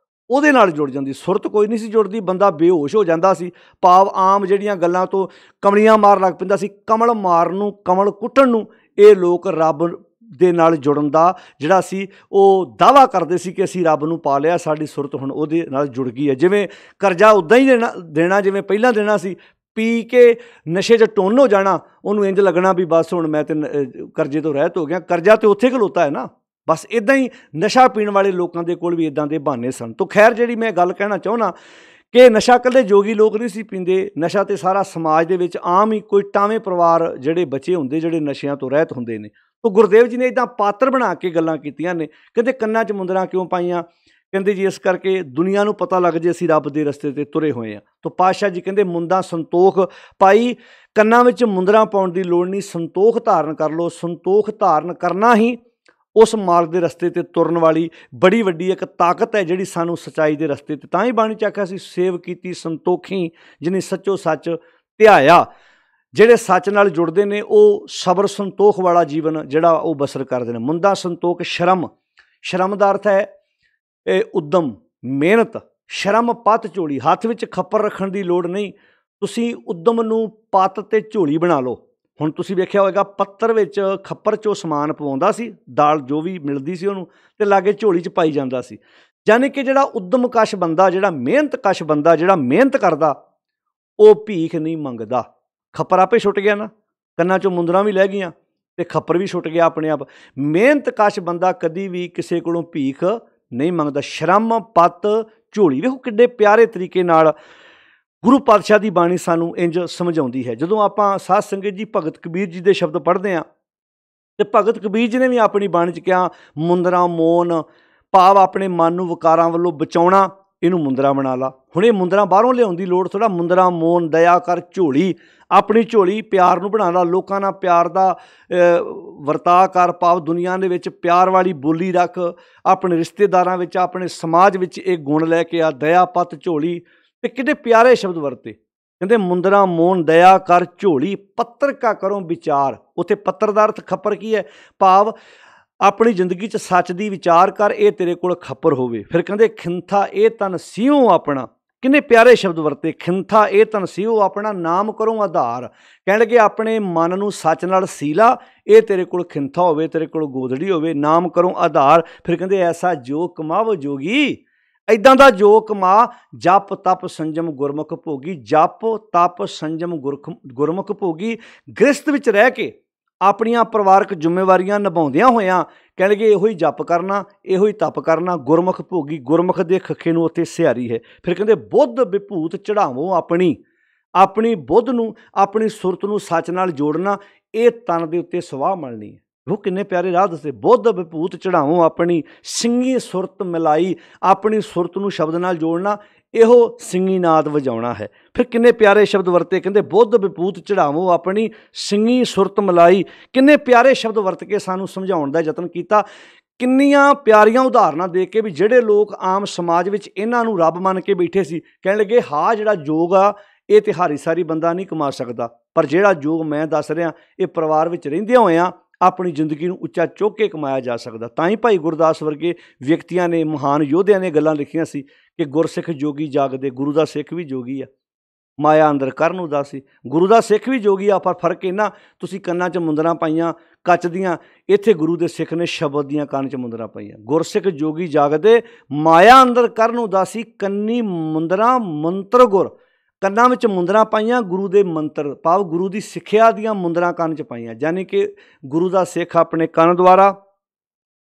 A: ਉਹਦੇ ਨਾਲ ਜੁੜ ਜਾਂਦੀ। ਸੁਰਤ ਕੋਈ ਨਹੀਂ ਸੀ ਜੁੜਦੀ, ਬੰਦਾ ਬੇਹੋਸ਼ ਹੋ ਜਾਂਦਾ ਸੀ, ਭਾਵ ਆਮ ਜਿਹੜੀਆਂ ਗੱਲਾਂ ਤੋਂ ਕਮਲੀਆਂ ਮਾਰ ਲੱਗ ਪੈਂਦਾ ਸੀ। ਕਮਲ ਮਾਰਨ ਨੂੰ, ਕਮਲ ਕੁੱਟਣ ਨੂੰ ਇਹ ਲੋਕ ਰੱਬ ਦੇ ਨਾਲ ਜੁੜਨ ਦਾ ਜਿਹੜਾ ਸੀ ਉਹ ਦਾਅਵਾ ਕਰਦੇ ਸੀ ਕਿ ਅਸੀਂ ਰੱਬ ਨੂੰ ਪਾ ਲਿਆ, ਸਾਡੀ ਸੁਰਤ ਹੁਣ ਉਹਦੇ ਨਾਲ ਜੁੜ ਗਈ ਹੈ। ਜਿਵੇਂ ਕਰਜ਼ਾ ਉੱਦਾਂ ਹੀ ਦੇਣਾ ਜਿਵੇਂ ਪਹਿਲਾਂ ਦੇਣਾ ਸੀ, ਪੀ ਕੇ ਨਸ਼ੇ 'ਚ ਟੁੰਨ ਹੋ ਜਾਣਾ, ਉਹਨੂੰ ਇੰਝ ਲੱਗਣਾ ਵੀ ਬਸ ਹੁਣ ਮੈਂ ਤਾਂ ਕਰਜ਼ੇ ਤੋਂ ਰਹਿਤ ਹੋ ਗਿਆ, ਕਰਜ਼ਾ ਤਾਂ ਉੱਥੇ ਖਲੋਤਾ ਹੈ ਨਾ। ਬਸ ਇੱਦਾਂ ਹੀ ਨਸ਼ਾ ਪੀਣ ਵਾਲੇ ਲੋਕਾਂ ਦੇ ਕੋਲ ਵੀ ਇੱਦਾਂ ਦੇ ਬਹਾਨੇ ਸਨ। ਤੋ ਖੈਰ ਜਿਹੜੀ ਮੈਂ ਗੱਲ ਕਹਿਣਾ ਚਾਹੁੰਦਾ ਕਿ ਨਸ਼ਾ ਇਕੱਲੇ ਜੋਗੀ ਲੋਕ ਨਹੀਂ ਸੀ ਪੀਂਦੇ, ਨਸ਼ਾ ਤੇ ਸਾਰਾ ਸਮਾਜ ਦੇ ਵਿੱਚ ਆਮ ਹੀ ਕੋਈ ਟਾਵੇਂ ਪਰਿਵਾਰ ਜਿਹੜੇ ਬੱਚੇ ਹੁੰਦੇ ਜਿਹੜੇ ਨਸ਼ਿਆਂ ਤੋਂ ਰਹਿਤ ਹੁੰਦੇ ਨੇ। ਤੋ ਗੁਰਦੇਵ ਜੀ ਨੇ ਇੱਦਾਂ ਪਾਤਰ ਬਣਾ ਕੇ ਗੱਲਾਂ ਕੀਤੀਆਂ ਨੇ। ਕਹਿੰਦੇ ਕੰਨਾਂ 'ਚ ਮੁੰਦਰਾਂ ਕਿਉਂ ਪਾਈਆਂ, ਕਹਿੰਦੇ ਜੀ ਇਸ ਕਰਕੇ ਦੁਨੀਆ ਨੂੰ ਪਤਾ ਲੱਗ ਜੇ ਅਸੀਂ ਰੱਬ ਦੇ ਰਸਤੇ 'ਤੇ ਤੁਰੇ ਹੋਏ ਹਾਂ। ਤੋ ਪਾਤਸ਼ਾਹ ਜੀ ਕਹਿੰਦੇ ਮੁੰਦਾਂ ਸੰਤੋਖ ਪਾਈ, ਕੰਨਾਂ ਵਿੱਚ ਮੁੰਦਰਾਂ ਪਾਉਣ ਦੀ ਲੋੜ ਨਹੀਂ, ਸੰਤੋਖ ਧਾਰਨ ਕਰ ਲਓ। ਸੰਤੋਖ ਧਾਰਨ ਕਰਨਾ ਹੀ ਉਸ ਮਾਰਗ ਦੇ ਰਸਤੇ 'ਤੇ ਤੁਰਨ ਵਾਲੀ ਬੜੀ ਵੱਡੀ ਇੱਕ ਤਾਕਤ ਹੈ, ਜਿਹੜੀ ਸਾਨੂੰ ਸੱਚਾਈ ਦੇ ਰਸਤੇ 'ਤੇ, ਤਾਂ ਹੀ ਬਾਣੀ 'ਚ ਆਖਿਆ ਸੀ ਸੇਵ ਕੀਤੀ ਸੰਤੋਖੀ ਜਿਨੀ ਸੱਚੋ ਸੱਚ ਧਿਆਇਆ। ਜਿਹੜੇ ਸੱਚ ਨਾਲ ਜੁੜਦੇ ਨੇ ਉਹ ਸਬਰ ਸੰਤੋਖ ਵਾਲਾ ਜੀਵਨ ਜਿਹੜਾ ਉਹ ਬਸਰ ਕਰਦੇ ਨੇ। ਮੁੰਦਾ ਸੰਤੋਖ ਸ਼ਰਮ ਦਾ ਅਰਥ ਹੈ ਉਦਮ, ਮਿਹਨਤ। ਸ਼ਰਮ ਪੱਤ ਝੋਲੀ, ਹੱਥ ਵਿੱਚ ਖੱਪਰ ਰੱਖਣ ਦੀ ਲੋੜ ਨਹੀਂ, ਤੁਸੀਂ ਉਦਮ ਨੂੰ ਪੱਤ ਤੇ ਝੋਲੀ ਬਣਾ ਲਓ। ਹੁਣ ਤੁਸੀਂ ਵੇਖਿਆ ਹੋਵੇਗਾ ਪੱਤਰ ਵਿੱਚ ਖੱਪਰ 'ਚੋਂ ਸਮਾਨ ਪਵਾਉਂਦਾ ਸੀ, ਦਾਲ ਜੋ ਵੀ ਮਿਲਦੀ ਸੀ ਉਹਨੂੰ, ਅਤੇ ਲਾਗੇ ਝੋਲੀ 'ਚ ਪਾਈ ਜਾਂਦਾ ਸੀ। ਯਾਨੀ ਕਿ ਜਿਹੜਾ ਉਦਮਕਸ਼ ਬੰਦਾ, ਜਿਹੜਾ ਮਿਹਨਤਕਸ਼ ਬੰਦਾ, ਜਿਹੜਾ ਮਿਹਨਤ ਕਰਦਾ, ਉਹ ਭੀਖ ਨਹੀਂ ਮੰਗਦਾ। ਖੱਪਰ ਆਪੇ ਛੁੱਟ ਗਿਆ ਨਾ, ਕੰਨਾਂ 'ਚੋਂ ਮੁੰਦਰਾਂ ਵੀ ਲੈ ਗਈਆਂ ਅਤੇ ਖੱਪਰ ਵੀ ਛੁੱਟ ਗਿਆ ਆਪਣੇ ਆਪ। ਮਿਹਨਤਕਸ਼ ਬੰਦਾ ਕਦੀ ਵੀ ਕਿਸੇ ਕੋਲੋਂ ਭੀਖ ਨਹੀਂ ਮੰਗਦਾ। ਸ਼ਰਮ ਪੱਤ ਝੋਲੀ, ਵੇਖੋ ਕਿੱਡੇ ਪਿਆਰੇ ਤਰੀਕੇ ਨਾਲ ਗੁਰੂ ਪਾਤਸ਼ਾਹ ਦੀ ਬਾਣੀ ਸਾਨੂੰ ਇੰਝ ਸਮਝਾਉਂਦੀ ਹੈ। ਜਦੋਂ ਆਪਾਂ ਸਾਧ ਸੰਗਤ ਜੀ ਭਗਤ ਕਬੀਰ ਜੀ ਦੇ ਸ਼ਬਦ ਪੜ੍ਹਦੇ ਹਾਂ, ਅਤੇ ਭਗਤ ਕਬੀਰ ਜੀ ਨੇ ਵੀ ਆਪਣੀ ਬਾਣੀ 'ਚ ਕਿਹਾ ਮੁੰਦਰਾਂ ਮੋਨ, ਭਾਵ ਆਪਣੇ ਮਨ ਨੂੰ ਵਿਕਾਰਾਂ ਵੱਲੋਂ ਬਚਾਉਣਾ, ਇਹਨੂੰ ਮੁੰਦਰਾਂ ਬਣਾ ਲਾ। ਹੁਣ ਇਹ ਮੁੰਦਰਾਂ ਬਾਹਰੋਂ ਲਿਆਉਣ ਦੀ ਲੋੜ ਥੋੜ੍ਹਾ, ਮੁੰਦਰਾਂ ਮੋਨ ਦਇਆ ਕਰ ਝੋਲੀ, ਆਪਣੀ ਝੋਲੀ ਪਿਆਰ ਨੂੰ ਬਣਾ ਲਾ, ਲੋਕਾਂ ਨਾਲ ਪਿਆਰ ਦਾ ਵਰਤਾਅ ਕਰ, ਭਾਵ ਦੁਨੀਆ ਦੇ ਵਿੱਚ ਪਿਆਰ ਵਾਲੀ ਬੋਲੀ ਰੱਖ, ਆਪਣੇ ਰਿਸ਼ਤੇਦਾਰਾਂ ਵਿੱਚ, ਆਪਣੇ ਸਮਾਜ ਵਿੱਚ ਇਹ ਗੁਣ ਲੈ ਕੇ ਆ, ਦਇਆ ਪੱਤ ਝੋਲੀ। ਅਤੇ ਕਿੰਨੇ ਪਿਆਰੇ ਸ਼ਬਦ ਵਰਤੇ, ਕਹਿੰਦੇ ਮੁੰਦਰਾਂ ਮੋਨ ਦਇਆ ਕਰ ਝੋਲੀ, ਪੱਤਰ ਕਾ ਕਰੋ ਵਿਚਾਰ। ਉੱਥੇ ਪੱਤਰ ਦਾ ਅਰਥ ਖੱਪਰ ਕੀ ਹੈ, ਭਾਵ ਆਪਣੀ ਜ਼ਿੰਦਗੀ 'ਚ ਸੱਚ ਦੀ ਵਿਚਾਰ ਕਰ, ਇਹ ਤੇਰੇ ਕੋਲ ਖੱਪਰ ਹੋਵੇ। ਫਿਰ ਕਹਿੰਦੇ ਖਿੰਥਾ ਇਹ ਤਨ ਸਿਉ ਆਪਣਾ, ਕਿੰਨੇ ਪਿਆਰੇ ਸ਼ਬਦ ਵਰਤੇ, ਖਿੰਥਾ ਇਹ ਤਨ ਸਿਉ ਆਪਣਾ, ਨਾਮ ਕਰੋ ਆਧਾਰ। ਕਹਿਣ ਲੱਗੇ ਆਪਣੇ ਮਨ ਨੂੰ ਸੱਚ ਨਾਲ ਸੀਲਾ, ਇਹ ਤੇਰੇ ਕੋਲ ਖਿੰਥਾ ਹੋਵੇ, ਤੇਰੇ ਕੋਲ ਗੋਦੜੀ ਹੋਵੇ, ਨਾਮ ਕਰੋ ਆਧਾਰ। ਫਿਰ ਕਹਿੰਦੇ ਐਸਾ ਜੋ ਕਮਾਵੋ ਜੋਗੀ, ਇੱਦਾਂ ਦਾ ਜੋ ਕਮਾ, ਜਪ ਤਪ ਸੰਜਮ ਗੁਰਮੁਖ ਭੋਗੀ। ਜਪ ਤਪ ਸੰਜਮ ਗੁਰਮੁਖ ਭੋਗੀ, ਗ੍ਰਸਤ ਵਿੱਚ ਰਹਿ ਕੇ ਆਪਣੀਆਂ ਪਰਿਵਾਰਕ ਜ਼ਿੰਮੇਵਾਰੀਆਂ ਨਿਭਾਉਂਦਿਆਂ ਹੋਇਆਂ ਕਹਿਣਗੇ ਇਹੋ ਹੀ ਜਪ ਕਰਨਾ, ਇਹੋ ਹੀ ਤਪ ਕਰਨਾ। ਗੁਰਮੁਖ ਭੋਗੀ, ਗੁਰਮੁਖ ਦੇ ਖੱਖੇ ਨੂੰ ਉੱਥੇ ਸਿਹਾਰੀ ਹੈ। ਫਿਰ ਕਹਿੰਦੇ ਬੁੱਧ ਵਿਭੂਤ ਚੜਾਵੋ ਆਪਣੀ ਬੁੱਧ ਨੂੰ, ਆਪਣੀ ਸੁਰਤ ਨੂੰ ਸੱਚ ਨਾਲ ਜੋੜਨਾ, ਇਹ ਤਨ ਦੇ ਉੱਤੇ ਸਵਾਹ ਮਲਣੀ ਹੈ। वो किन्ने प्यारे राह दसे। बुद्ध विभूत चढ़ावों अपनी ਸਿੰਘੀ ਸੁਰਤ ਮਿਲਾਈ। ਆਪਣੀ ਸੁਰਤ ਨੂੰ ਸ਼ਬਦ ਨਾਲ ਜੋੜਨਾ, ਇਹੋ ਸਿੰਘੀ ਨਾਦ ਵਜਾਉਣਾ ਹੈ। ਫਿਰ ਕਿੰਨੇ ਪਿਆਰੇ ਸ਼ਬਦ ਵਰਤੇ, ਕਹਿੰਦੇ ਬੁੱਧ ਵਿਭੂਤ ਚੜਾਵੋ ਆਪਣੀ ਸਿੰਘੀ ਸੁਰਤ ਮਿਲਾਈ। ਕਿੰਨੇ ਪਿਆਰੇ ਸ਼ਬਦ ਵਰਤ ਕੇ ਸਾਨੂੰ ਸਮਝਾਉਣ ਦਾ ਯਤਨ ਕੀਤਾ। ਕਿੰਨੀਆਂ ਪਿਆਰੀਆਂ ਉਦਾਹਰਨਾਂ ਦੇ ਕੇ ਵੀ ਜਿਹੜੇ ਲੋਕ ਆਮ ਸਮਾਜ ਵਿੱਚ ਇਹਨਾਂ ਨੂੰ ਰੱਬ ਮੰਨ ਕੇ ਬੈਠੇ ਸੀ, ਕਹਿਣ ਲੱਗੇ ਹਾਂ ਜਿਹੜਾ ਯੋਗ ਆ ਇਹ ਤੇ ਹਾਰੀ ਸਾਰੀ ਬੰਦਾ ਨਹੀਂ ਕਮਾ ਸਕਦਾ, ਪਰ ਜਿਹੜਾ ਯੋਗ ਮੈਂ ਦੱਸ ਰਿਹਾ ਇਹ ਪਰਿਵਾਰ ਵਿੱਚ ਰਹਿੰਦਿਆਂ ਹੋਇਆਂ ਆਪਣੀ ਜ਼ਿੰਦਗੀ ਨੂੰ ਉੱਚਾ ਚੁੱਕ ਕੇ ਕਮਾਇਆ ਜਾ ਸਕਦਾ। ਤਾਂ ਹੀ ਭਾਈ ਗੁਰਦਾਸ ਵਰਗੇ ਵਿਅਕਤੀਆਂ ਨੇ, ਮਹਾਨ ਯੋਧਿਆਂ ਨੇ ਗੱਲਾਂ ਲਿਖੀਆਂ ਸੀ ਕਿ ਗੁਰਸਿੱਖ ਜੋਗੀ ਜਾਗਦੇ। ਗੁਰੂ ਦਾ ਸਿੱਖ ਵੀ ਜੋਗੀ ਆ, ਮਾਇਆ ਅੰਦਰ ਕਰਨ ਉਦਾਸੀ। ਗੁਰੂ ਦਾ ਸਿੱਖ ਵੀ ਜੋਗੀ ਆ, ਪਰ ਫਰਕ ਇਹਨਾਂ, ਤੁਸੀਂ ਕੰਨਾਂ 'ਚ ਮੁੰਦਰਾਂ ਪਾਈਆਂ ਕੱਚ ਦੀਆਂ, ਇੱਥੇ ਗੁਰੂ ਦੇ ਸਿੱਖ ਨੇ ਸ਼ਬਦ ਦੀਆਂ ਕੰਨ 'ਚ ਮੁੰਦਰਾਂ ਪਾਈਆਂ। ਗੁਰਸਿੱਖ ਜੋਗੀ ਜਾਗਦੇ, ਮਾਇਆ ਅੰਦਰ ਕਰਨ ਉਦਾਸੀ, ਕੰਨੀ ਮੁੰਦਰਾਂ ਮੰਤਰ ਗੁਰ। ਕੰਨਾਂ ਵਿੱਚ ਮੁੰਦਰਾਂ ਪਾਈਆਂ ਗੁਰੂ ਦੇ ਮੰਤਰ, ਭਾਵ ਗੁਰੂ ਦੀ ਸਿੱਖਿਆ ਦੀਆਂ ਮੁੰਦਰਾਂ ਕੰਨ 'ਚ ਪਾਈਆਂ। ਯਾਨੀ ਕਿ ਗੁਰੂ ਦਾ ਸਿੱਖ ਆਪਣੇ ਕੰਨ ਦੁਆਰਾ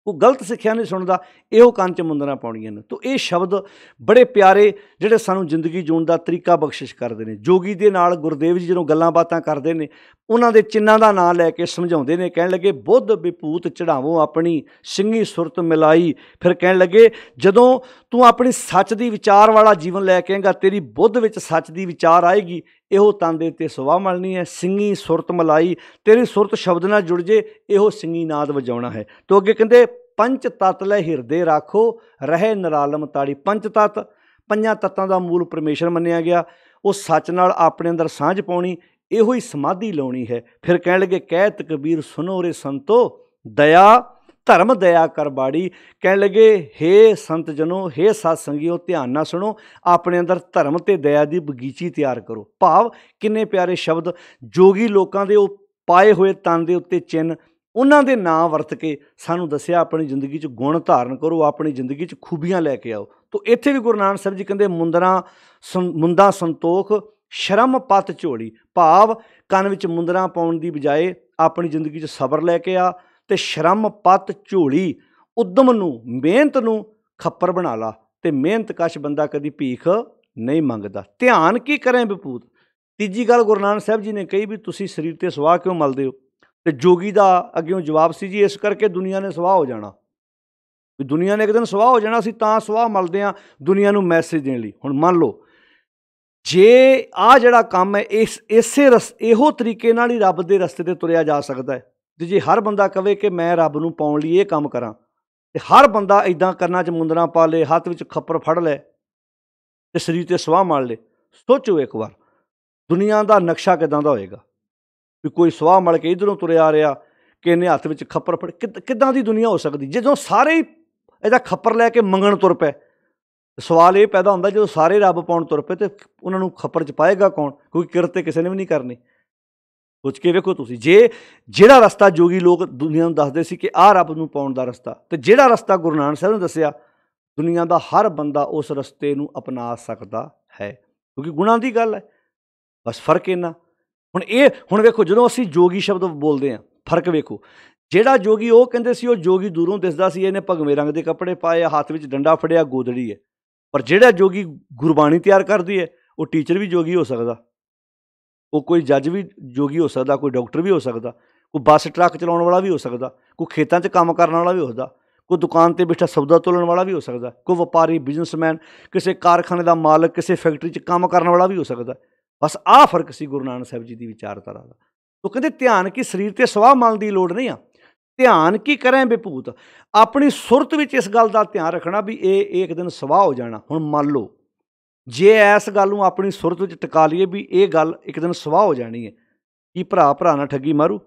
A: ਉਹ ਗਲਤ ਸਿੱਖਿਆ ਨਹੀਂ ਸੁਣਦਾ, ਇਹੋ ਕੰਨ 'ਚ ਮੁੰਦਰਾਂ ਪਾਉਣੀਆਂ ਨੇ। ਤਾਂ ਇਹ ਸ਼ਬਦ ਬੜੇ ਪਿਆਰੇ ਜਿਹੜੇ ਸਾਨੂੰ ਜ਼ਿੰਦਗੀ ਜਿਉਣ ਦਾ ਤਰੀਕਾ ਬਖਸ਼ਿਸ਼ ਕਰਦੇ ਨੇ। ਜੋਗੀ ਦੇ ਨਾਲ ਗੁਰਦੇਵ ਜੀ ਜਦੋਂ ਗੱਲਾਂ ਬਾਤਾਂ ਕਰਦੇ ਨੇ, ਉਹਨਾਂ ਦੇ ਚਿੰਨ੍ਹਾਂ ਦਾ ਨਾਂ ਲੈ ਕੇ ਸਮਝਾਉਂਦੇ ਨੇ। ਕਹਿਣ ਲੱਗੇ ਬੁੱਧ ਵਿਭੂਤ ਚੜਾਵੋ ਆਪਣੀ ਸਿੰਘੀ ਸੁਰਤ ਮਿਲਾਈ। ਫਿਰ ਕਹਿਣ ਲੱਗੇ ਜਦੋਂ ਤੂੰ ਆਪਣੀ ਸੱਚ ਦੀ ਵਿਚਾਰ ਵਾਲਾ ਜੀਵਨ ਲੈ ਕੇ ਆਏਗਾ, ਤੇਰੀ ਬੁੱਧ ਵਿੱਚ ਸੱਚ ਦੀ ਵਿਚਾਰ ਆਏਗੀ, ਇਹੋ ਤਨ ਦੇ ਉੱਤੇ ਸੁਆਹ ਮਲਣੀ ਹੈ। ਸਿੰਘੀ ਸੁਰਤ ਮਿਲਾਈ, ਤੇਰੀ ਸੁਰਤ ਸ਼ਬਦ ਨਾਲ ਜੁੜ ਜੇ, ਇਹੋ ਸਿੰਘੀ ਨਾਦ ਵਜਾਉਣਾ ਹੈ। ਤੋਂ ਅੱਗੇ ਕਹਿੰਦੇ ਪੰਚ ਤੱਤ ਲੈ ਹਿਰਦੇ ਰਾਖੋ, ਰਹੇ ਨਿਰਾਲਮ ਤਾੜੀ। ਪੰਚ ਤੱਤ, ਪੰਜਾਂ ਤੱਤਾਂ ਦਾ ਮੂਲ ਪਰਮੇਸ਼ਰ ਮੰਨਿਆ ਗਿਆ। ਉਹ ਸੱਚ ਨਾਲ ਆਪਣੇ ਅੰਦਰ ਸਾਂਝ ਪਾਉਣੀ, ਇਹੋ ਹੀ ਸਮਾਧੀ ਲਾਉਣੀ ਹੈ। ਫਿਰ ਕਹਿਣ ਲੱਗੇ ਕਹਿਤ ਕਬੀਰ ਸੁਨੋ ਰੇ ਸੰਤੋ, ਦਇਆ ਧਰਮ ਦਇਆ ਕਰ ਬਾੜੀ। ਕਹਿਣ ਲੱਗੇ ਹੇ ਸੰਤ ਜਨੋ, ਹੇ ਸਤ ਸੰਗਿਓ, ਧਿਆਨ ਨਾਲ ਸੁਣੋ, ਆਪਣੇ ਅੰਦਰ ਧਰਮ ਤੇ ਦਇਆ ਦੀ ਬਗੀਚੀ ਤਿਆਰ ਕਰੋ। ਭਾਵ ਕਿੰਨੇ ਪਿਆਰੇ ਸ਼ਬਦ ਜੋਗੀ ਲੋਕਾਂ ਦੇ ਉਹ ਪਾਏ ਹੋਏ ਤਨ ਦੇ ਉੱਤੇ ਚਿੰਨ੍ਹ, ਉਹਨਾਂ ਦੇ ਨਾਂ ਵਰਤ ਕੇ ਸਾਨੂੰ ਦੱਸਿਆ ਆਪਣੀ ਜ਼ਿੰਦਗੀ 'ਚ ਗੁਣ ਧਾਰਨ ਕਰੋ, ਆਪਣੀ ਜ਼ਿੰਦਗੀ 'ਚ ਖੂਬੀਆਂ ਲੈ ਕੇ ਆਓ। ਤਾਂ ਇੱਥੇ ਵੀ ਗੁਰੂ ਨਾਨਕ ਸਾਹਿਬ ਜੀ ਕਹਿੰਦੇ ਮੁੰਦਾਂ ਸੰਤੋਖ, ਸ਼ਰਮ ਪੱਤ ਝੋਲੀ। ਭਾਵ ਕੰਨ ਵਿੱਚ ਮੁੰਦਰਾਂ ਪਾਉਣ ਦੀ ਬਜਾਏ ਆਪਣੀ ਜ਼ਿੰਦਗੀ 'ਚ ਸਬਰ ਲੈ ਕੇ ਆ ਤੇ ਸ਼ਰਮ ਪੱਤ ਝੋਲੀ। ਉਦਮ ਨੂੰ, ਮਿਹਨਤ ਨੂੰ ਖੱਪਰ ਬਣਾ ਲਾ, ਤੇ ਮਿਹਨਤ ਕਸ਼ ਬੰਦਾ ਕਦੀ ਭੀਖ ਨਹੀਂ ਮੰਗਦਾ। ਧਿਆਨ ਕੀ ਕਰੇ ਵਿਭੂਤ। ਤੀਜੀ ਗੱਲ ਗੁਰੂ ਨਾਨਕ ਸਾਹਿਬ ਜੀ ਨੇ ਕਹੀ ਵੀ ਤੁਸੀਂ ਸਰੀਰ 'ਤੇ ਸੁਆਹ ਕਿਉਂ ਮਲਦੇ ਹੋ। ਤੇ ਜੋਗੀ ਦਾ ਅੱਗਿਓਂ ਜਵਾਬ ਸੀ ਜੀ ਇਸ ਕਰਕੇ ਦੁਨੀਆ ਨੇ ਸੁਆਹ ਹੋ ਜਾਣਾ, ਵੀ ਦੁਨੀਆ ਨੇ ਇੱਕ ਦਿਨ ਸੁਆਹ ਹੋ ਜਾਣਾ, ਅਸੀਂ ਤਾਂ ਸੁਆਹ ਮਲਦੇ ਹਾਂ ਦੁਨੀਆ ਨੂੰ ਮੈਸੇਜ ਦੇਣ ਲਈ। ਹੁਣ ਮੰਨ ਲਓ ਜੇ ਆਹ ਜਿਹੜਾ ਕੰਮ ਹੈ ਇਹੋ ਤਰੀਕੇ ਨਾਲ ਹੀ ਰੱਬ ਦੇ ਰਸਤੇ 'ਤੇ ਤੁਰਿਆ ਜਾ ਸਕਦਾ ਹੈ। ਅਤੇ ਜੇ ਹਰ ਬੰਦਾ ਕਵੇ ਕਿ ਮੈਂ ਰੱਬ ਨੂੰ ਪਾਉਣ ਲਈ ਇਹ ਕੰਮ ਕਰਾਂ, ਅਤੇ ਹਰ ਬੰਦਾ ਇੱਦਾਂ ਕੰਨਾਂ 'ਚ ਮੁੰਦਰਾਂ ਪਾ ਲੇ, ਹੱਥ ਵਿੱਚ ਖੱਪਰ ਫੜ ਲੈ ਅਤੇ ਸਰੀਰ 'ਤੇ ਸੁਆਹ ਮਲ ਲੇ, ਸੋਚੋ ਇੱਕ ਵਾਰ ਦੁਨੀਆ ਦਾ ਨਕਸ਼ਾ ਕਿੱਦਾਂ ਦਾ ਹੋਏਗਾ। ਵੀ ਕੋਈ ਸੁਆਹ ਮਲ ਕੇ ਇੱਧਰੋਂ ਤੁਰਿਆ ਆ ਰਿਹਾ, ਕਿਸੇ ਨੇ ਹੱਥ ਵਿੱਚ ਖੱਪਰ ਫੜ, ਕਿੱਦਾਂ ਦੀ ਦੁਨੀਆ ਹੋ ਸਕਦੀ। ਜਦੋਂ ਸਾਰੇ ਹੀ ਇਹਦਾ ਖੱਪਰ ਲੈ ਕੇ ਮੰਗਣ ਤੁਰ ਪਏ, ਸਵਾਲ ਇਹ ਪੈਦਾ ਹੁੰਦਾ ਜਦੋਂ ਸਾਰੇ ਰੱਬ ਪਾਉਣ ਤੁਰ ਪਏ ਤਾਂ ਉਹਨਾਂ ਨੂੰ ਖੱਪਰ 'ਚ ਪਾਏਗਾ ਕੌਣ, ਕਿਉਂਕਿ ਕਿਰਤ ਤਾਂ ਕਿਸੇ ਨੇ ਵੀ ਨਹੀਂ ਕਰਨੀ। ਸੋਚ ਕੇ ਵੇਖੋ ਤੁਸੀਂ, ਜੇ ਜਿਹੜਾ ਰਸਤਾ ਜੋਗੀ ਲੋਕ ਦੁਨੀਆ ਨੂੰ ਦੱਸਦੇ ਸੀ ਕਿ ਆਹ ਰੱਬ ਨੂੰ ਪਾਉਣ ਦਾ ਰਸਤਾ, ਅਤੇ ਜਿਹੜਾ ਰਸਤਾ ਗੁਰੂ ਨਾਨਕ ਸਾਹਿਬ ਨੇ ਦੱਸਿਆ, ਦੁਨੀਆ ਦਾ ਹਰ ਬੰਦਾ ਉਸ ਰਸਤੇ ਨੂੰ ਅਪਣਾ ਸਕਦਾ ਹੈ, ਕਿਉਂਕਿ ਗੁਣਾਂ ਦੀ ਗੱਲ ਹੈ। ਬਸ ਫਰਕ ਇੰਨਾ। ਹੁਣ ਵੇਖੋ ਜਦੋਂ ਅਸੀਂ ਜੋਗੀ ਸ਼ਬਦ ਬੋਲਦੇ ਹਾਂ, ਫਰਕ ਵੇਖੋ। ਜਿਹੜਾ ਜੋਗੀ ਉਹ ਕਹਿੰਦੇ ਸੀ ਉਹ ਜੋਗੀ ਦੂਰੋਂ ਦਿਸਦਾ ਸੀ, ਇਹਨੇ ਭਗਵੇਂ ਰੰਗ ਦੇ ਕੱਪੜੇ ਪਾਏ ਆ, ਹੱਥ ਵਿੱਚ ਡੰਡਾ ਫੜਿਆ, ਗੋਦੜੀ ਹੈ। ਪਰ ਜਿਹੜਾ ਜੋਗੀ ਗੁਰਬਾਣੀ ਤਿਆਰ ਕਰਦੀ ਹੈ, ਉਹ ਟੀਚਰ ਵੀ ਜੋਗੀ ਹੋ ਸਕਦਾ, ਉਹ ਕੋਈ ਜੱਜ ਵੀ ਜੋਗੀ ਹੋ ਸਕਦਾ, ਕੋਈ ਡਾਕਟਰ ਵੀ ਹੋ ਸਕਦਾ, ਕੋਈ ਬੱਸ ਟਰੱਕ ਚਲਾਉਣ ਵਾਲਾ ਵੀ ਹੋ ਸਕਦਾ, ਕੋਈ ਖੇਤਾਂ 'ਚ ਕੰਮ ਕਰਨ ਵਾਲਾ ਵੀ ਹੋ ਸਕਦਾ, ਕੋਈ ਦੁਕਾਨ 'ਤੇ ਬੈਠਾ ਸੌਦਾ ਤੋਲਣ ਵਾਲਾ ਵੀ ਹੋ ਸਕਦਾ, ਕੋਈ ਵਪਾਰੀ ਬਿਜ਼ਨਸਮੈਨ, ਕਿਸੇ ਕਾਰਖਾਨੇ ਦਾ ਮਾਲਕ, ਕਿਸੇ ਫੈਕਟਰੀ 'ਚ ਕੰਮ ਕਰਨ ਵਾਲਾ ਵੀ ਹੋ ਸਕਦਾ। ਬਸ ਆਹ ਫਰਕ ਸੀ ਗੁਰੂ ਨਾਨਕ ਸਾਹਿਬ ਜੀ ਦੀ ਵਿਚਾਰਧਾਰਾ ਦਾ। ਉਹ ਕਹਿੰਦੇ ਧਿਆਨ ਕੀ ਸਰੀਰ 'ਤੇ ਸੁਆਹ ਮਲਣ ਦੀ ਲੋੜ ਨਹੀਂ ਆ, ਧਿਆਨ ਕੀ ਕਰੇ ਵਿਭੂਤ। ਆਪਣੀ ਸੁਰਤ ਵਿੱਚ ਇਸ ਗੱਲ ਦਾ ਧਿਆਨ ਰੱਖਣਾ ਵੀ ਇਹ ਇੱਕ ਦਿਨ ਸੁਆਹ ਹੋ ਜਾਣਾ। ਹੁਣ ਮੰਨ ਲਓ ਜੇ ਇਸ ਗੱਲ ਨੂੰ ਆਪਣੀ ਸੁਰਤ ਵਿੱਚ ਟਿਕਾ ਲਈਏ ਵੀ ਇਹ ਗੱਲ ਇੱਕ ਦਿਨ ਸੁਆਹ ਹੋ ਜਾਣੀ ਹੈ, ਕੀ ਭਰਾ ਭਰਾ ਨਾਲ ਠੱਗੀ ਮਾਰੂ?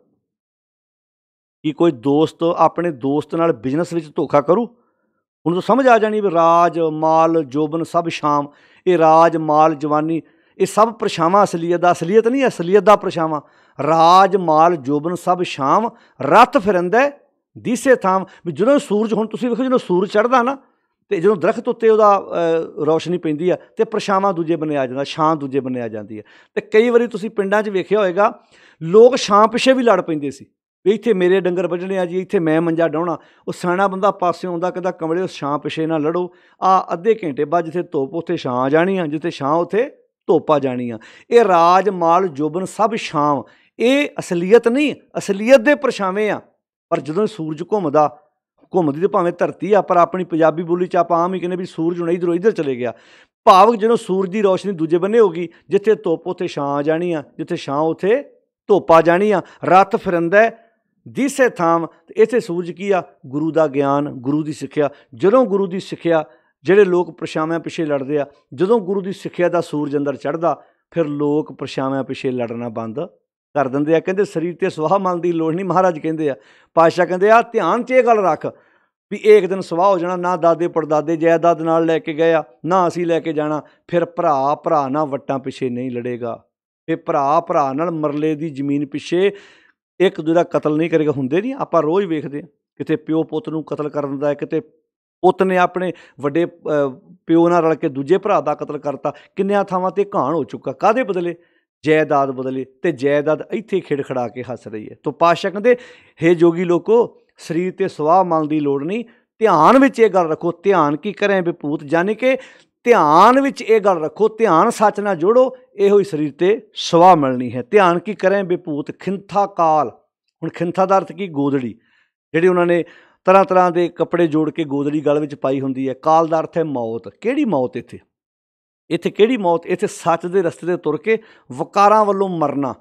A: ਕੀ ਕੋਈ ਦੋਸਤ ਆਪਣੇ ਦੋਸਤ ਨਾਲ ਬਿਜ਼ਨਸ ਵਿੱਚ ਧੋਖਾ ਕਰੂ? ਹੁਣ ਤਾਂ ਸਮਝ ਆ ਜਾਣੀ ਵੀ ਰਾਜ ਮਾਲ ਜੋਬਨ ਸਭ ਸ਼ਾਮ। ਇਹ ਰਾਜ ਮਾਲ ਜਵਾਨੀ ਇਹ ਸਭ ਪਰਛਾਵਾਂ ਅਸਲੀਅਤ ਦਾ, ਅਸਲੀਅਤ ਨਹੀਂ ਅਸਲੀਅਤ ਦਾ ਪਰਛਾਵਾਂ। ਰਾਜ ਮਾਲ ਜੋਬਨ ਸਭ ਸ਼ਾਮ, ਰੱਥ ਫਿਰੰਦਾ ਦੀਸੇ ਥਾਮ। ਵੀ ਜਦੋਂ ਸੂਰਜ, ਹੁਣ ਤੁਸੀਂ ਵੇਖੋ ਜਦੋਂ ਸੂਰਜ ਚੜ੍ਹਦਾ ਨਾ, ਅਤੇ ਜਦੋਂ ਦਰਖਤ ਉੱਤੇ ਉਹਦਾ ਰੌਸ਼ਨੀ ਪੈਂਦੀ ਆ ਅਤੇ ਪਰਛਾਵਾਂ ਦੂਜੇ ਬੰਨੇ ਆ ਜਾਂਦਾ, ਛਾਂ ਦੂਜੇ ਬੰਨੇ ਆ ਜਾਂਦੀ ਹੈ। ਅਤੇ ਕਈ ਵਾਰੀ ਤੁਸੀਂ ਪਿੰਡਾਂ 'ਚ ਵੇਖਿਆ ਹੋਏਗਾ ਲੋਕ ਛਾਂ ਪਿੱਛੇ ਵੀ ਲੜ ਪੈਂਦੇ ਸੀ ਵੀ ਇੱਥੇ ਮੇਰੇ ਡੰਗਰ ਵੱਢਣੇ ਆ ਜੀ, ਇੱਥੇ ਮੈਂ ਮੰਜਾ ਡਾਹੁਣਾ। ਉਹ ਸਿਆਣਾ ਬੰਦਾ ਪਾਸਿਓਂ ਆਉਂਦਾ, ਕਹਿੰਦਾ ਕਮਲੇ ਉਸ ਛਾਂ ਪਿੱਛੇ ਨਾ ਲੜੋ, ਅੱਧੇ ਘੰਟੇ ਬਾਅਦ ਜਿੱਥੇ ਧੁੱਪ ਉੱਥੇ ਛਾਂ ਆ ਜਾਣੀ ਆ, ਜਿੱਥੇ ਛਾਂ ਉੱਥੇ ਧੁੱਪ ਆ ਜਾਣੀ ਆ। ਇਹ ਰਾਜ ਮਾਲ ਜੋਬਨ ਸਭ ਛਾਂ, ਇਹ ਅਸਲੀਅਤ ਨਹੀਂ, ਅਸਲੀਅਤ ਦੇ ਪਰਛਾਵੇਂ ਆ। ਪਰ ਜਦੋਂ ਸੂਰਜ ਘੁੰਮਦੀ ਤਾਂ ਭਾਵੇਂ ਧਰਤੀ ਆ, ਪਰ ਆਪਣੀ ਪੰਜਾਬੀ ਬੋਲੀ 'ਚ ਆਪਾਂ ਆਮ ਹੀ ਕਹਿੰਦੇ ਵੀ ਸੂਰਜ ਹੁਣ ਇੱਧਰੋਂ ਇੱਧਰ ਚਲੇ ਗਿਆ। ਭਾਵ ਜਦੋਂ ਸੂਰਜ ਦੀ ਰੌਸ਼ਨੀ ਦੂਜੇ ਬੰਨੇ ਹੋਗੀ, ਜਿੱਥੇ ਧੁੱਪ ਉੱਥੇ ਛਾਂ ਆ ਜਾਣੀ ਆ, ਜਿੱਥੇ ਛਾਂ ਉੱਥੇ ਧੁੱਪ ਆ ਜਾਣੀ ਆ। ਰੱਥ ਫਿਰੰਦਾ ਦਿਸੇ ਥਾਮ, ਤੇ ਇੱਥੇ ਸੂਰਜ ਕੀ ਆ? ਗੁਰੂ ਦਾ ਗਿਆਨ, ਗੁਰੂ ਦੀ ਸਿੱਖਿਆ। ਜਦੋਂ ਗੁਰੂ ਦੀ ਸਿੱਖਿਆ, ਜਿਹੜੇ ਲੋਕ ਪਰਛਾਵਿਆਂ ਪਿੱਛੇ ਲੜਦੇ ਆ, ਜਦੋਂ ਗੁਰੂ ਦੀ ਸਿੱਖਿਆ ਦਾ ਸੂਰਜ ਅੰਦਰ ਚੜ੍ਹਦਾ, ਫਿਰ ਲੋਕ ਪਰਛਾਵਿਆਂ ਪਿੱਛੇ ਲੜਨਾ ਬੰਦ ਕਰ ਦਿੰਦੇ ਆ। ਕਹਿੰਦੇ ਸਰੀਰ ਤੇ ਸੁਆਹ ਮਨ ਦੀ ਲੋੜ ਨਹੀਂ, ਮਹਾਰਾਜ ਕਹਿੰਦੇ ਆ, ਪਾਤਸ਼ਾਹ ਕਹਿੰਦੇ ਆ ਧਿਆਨ 'ਚ ਇਹ ਗੱਲ ਰੱਖ ਵੀ ਇਹ ਇੱਕ ਦਿਨ ਸੁਆਹ ਹੋ ਜਾਣਾ। ਨਾ ਦਾਦੇ ਪੜਦਾਦੇ ਜਾਇਦਾਦ ਨਾਲ ਲੈ ਕੇ ਗਏ ਆ, ਨਾ ਅਸੀਂ ਲੈ ਕੇ ਜਾਣਾ। ਫਿਰ ਭਰਾ ਨਾਲ ਵੱਟਾਂ ਪਿੱਛੇ ਨਹੀਂ ਲੜੇਗਾ, ਫਿਰ ਭਰਾ ਨਾਲ ਮਰਲੇ ਦੀ ਜ਼ਮੀਨ ਪਿੱਛੇ ਇੱਕ ਦੂਜੇ ਦਾ ਕਤਲ ਨਹੀਂ ਕਰੇਗਾ। ਹੁੰਦੇ ਨਹੀਂ, ਆਪਾਂ ਰੋਜ਼ ਵੇਖਦੇ ਹਾਂ, ਕਿਤੇ ਪਿਓ ਪੁੱਤ ਨੂੰ ਕਤਲ ਕਰ ਦਿੰਦਾ ਹੈ, ਕਿਤੇ ਪੁੱਤ ਨੇ ਆਪਣੇ ਵੱਡੇ ਪਿਓ ਨਾਲ ਰਲ ਕੇ ਦੂਜੇ ਭਰਾ ਦਾ ਕਤਲ ਕਰਤਾ। ਕਿੰਨਿਆਂ ਥਾਵਾਂ 'ਤੇ ਕਹਾਣ ਹੋ ਚੁੱਕਾ, ਕਾਹਦੇ ਬਦਲੇ? ਜਾਇਦਾਦ ਬਦਲੇ। ਤੇ ਜਾਇਦਾਦ ਇੱਥੇ ਖਿੜਖੜਾ ਕੇ ਹੱਸ ਰਹੀ ਹੈ। ਤਾਂ ਪਾਤਸ਼ਾਹ ਕਹਿੰਦੇ ਹੇ ਜੋਗੀ ਲੋਕੋ, ਸਰੀਰ ਤੇ ਸੁਆਹ ਮਨ ਦੀ ਲੋੜ ਨਹੀਂ, ਧਿਆਨ ਵਿੱਚ ਇਹ ਗੱਲ ਰੱਖੋ। ਧਿਆਨ ਕੀ ਕਰੇ ਵਿਭੂਤ, ਯਾਨੀ ਕਿ ਧਿਆਨ ਵਿੱਚ ਇਹ ਗੱਲ ਰੱਖੋ, ਧਿਆਨ ਸੱਚ ਨਾਲ ਜੋੜੋ, ਇਹੋ ਹੀ ਸਰੀਰ ਤੇ ਸੁਆਹ ਮਿਲਣੀ ਹੈ। ਧਿਆਨ ਕੀ ਕਰੇ ਵਿਭੂਤ ਖਿੰਥਾ ਕਾਲ। ਹੁਣ ਖਿੰਥਾ ਦਾ ਅਰਥ ਕੀ? ਗੋਦੜੀ, ਜਿਹੜੀ ਉਹਨਾਂ ਨੇ ਤਰ੍ਹਾਂ ਤਰ੍ਹਾਂ ਦੇ ਕੱਪੜੇ ਜੋੜ ਕੇ ਗੋਦੜੀ ਗਲ ਵਿੱਚ ਪਾਈ ਹੁੰਦੀ ਹੈ। ਕਾਲ ਦਾ ਅਰਥ ਹੈ ਮੌਤ। ਕਿਹੜੀ ਮੌਤ? ਇੱਥੇ ਕਿਹੜੀ ਮੌਤ? ਇੱਥੇ ਸੱਚ ਦੇ ਰਸਤੇ 'ਤੇ ਤੁਰ ਕੇ ਵਕਾਰਾਂ ਵੱਲੋਂ ਮਰਨਾ,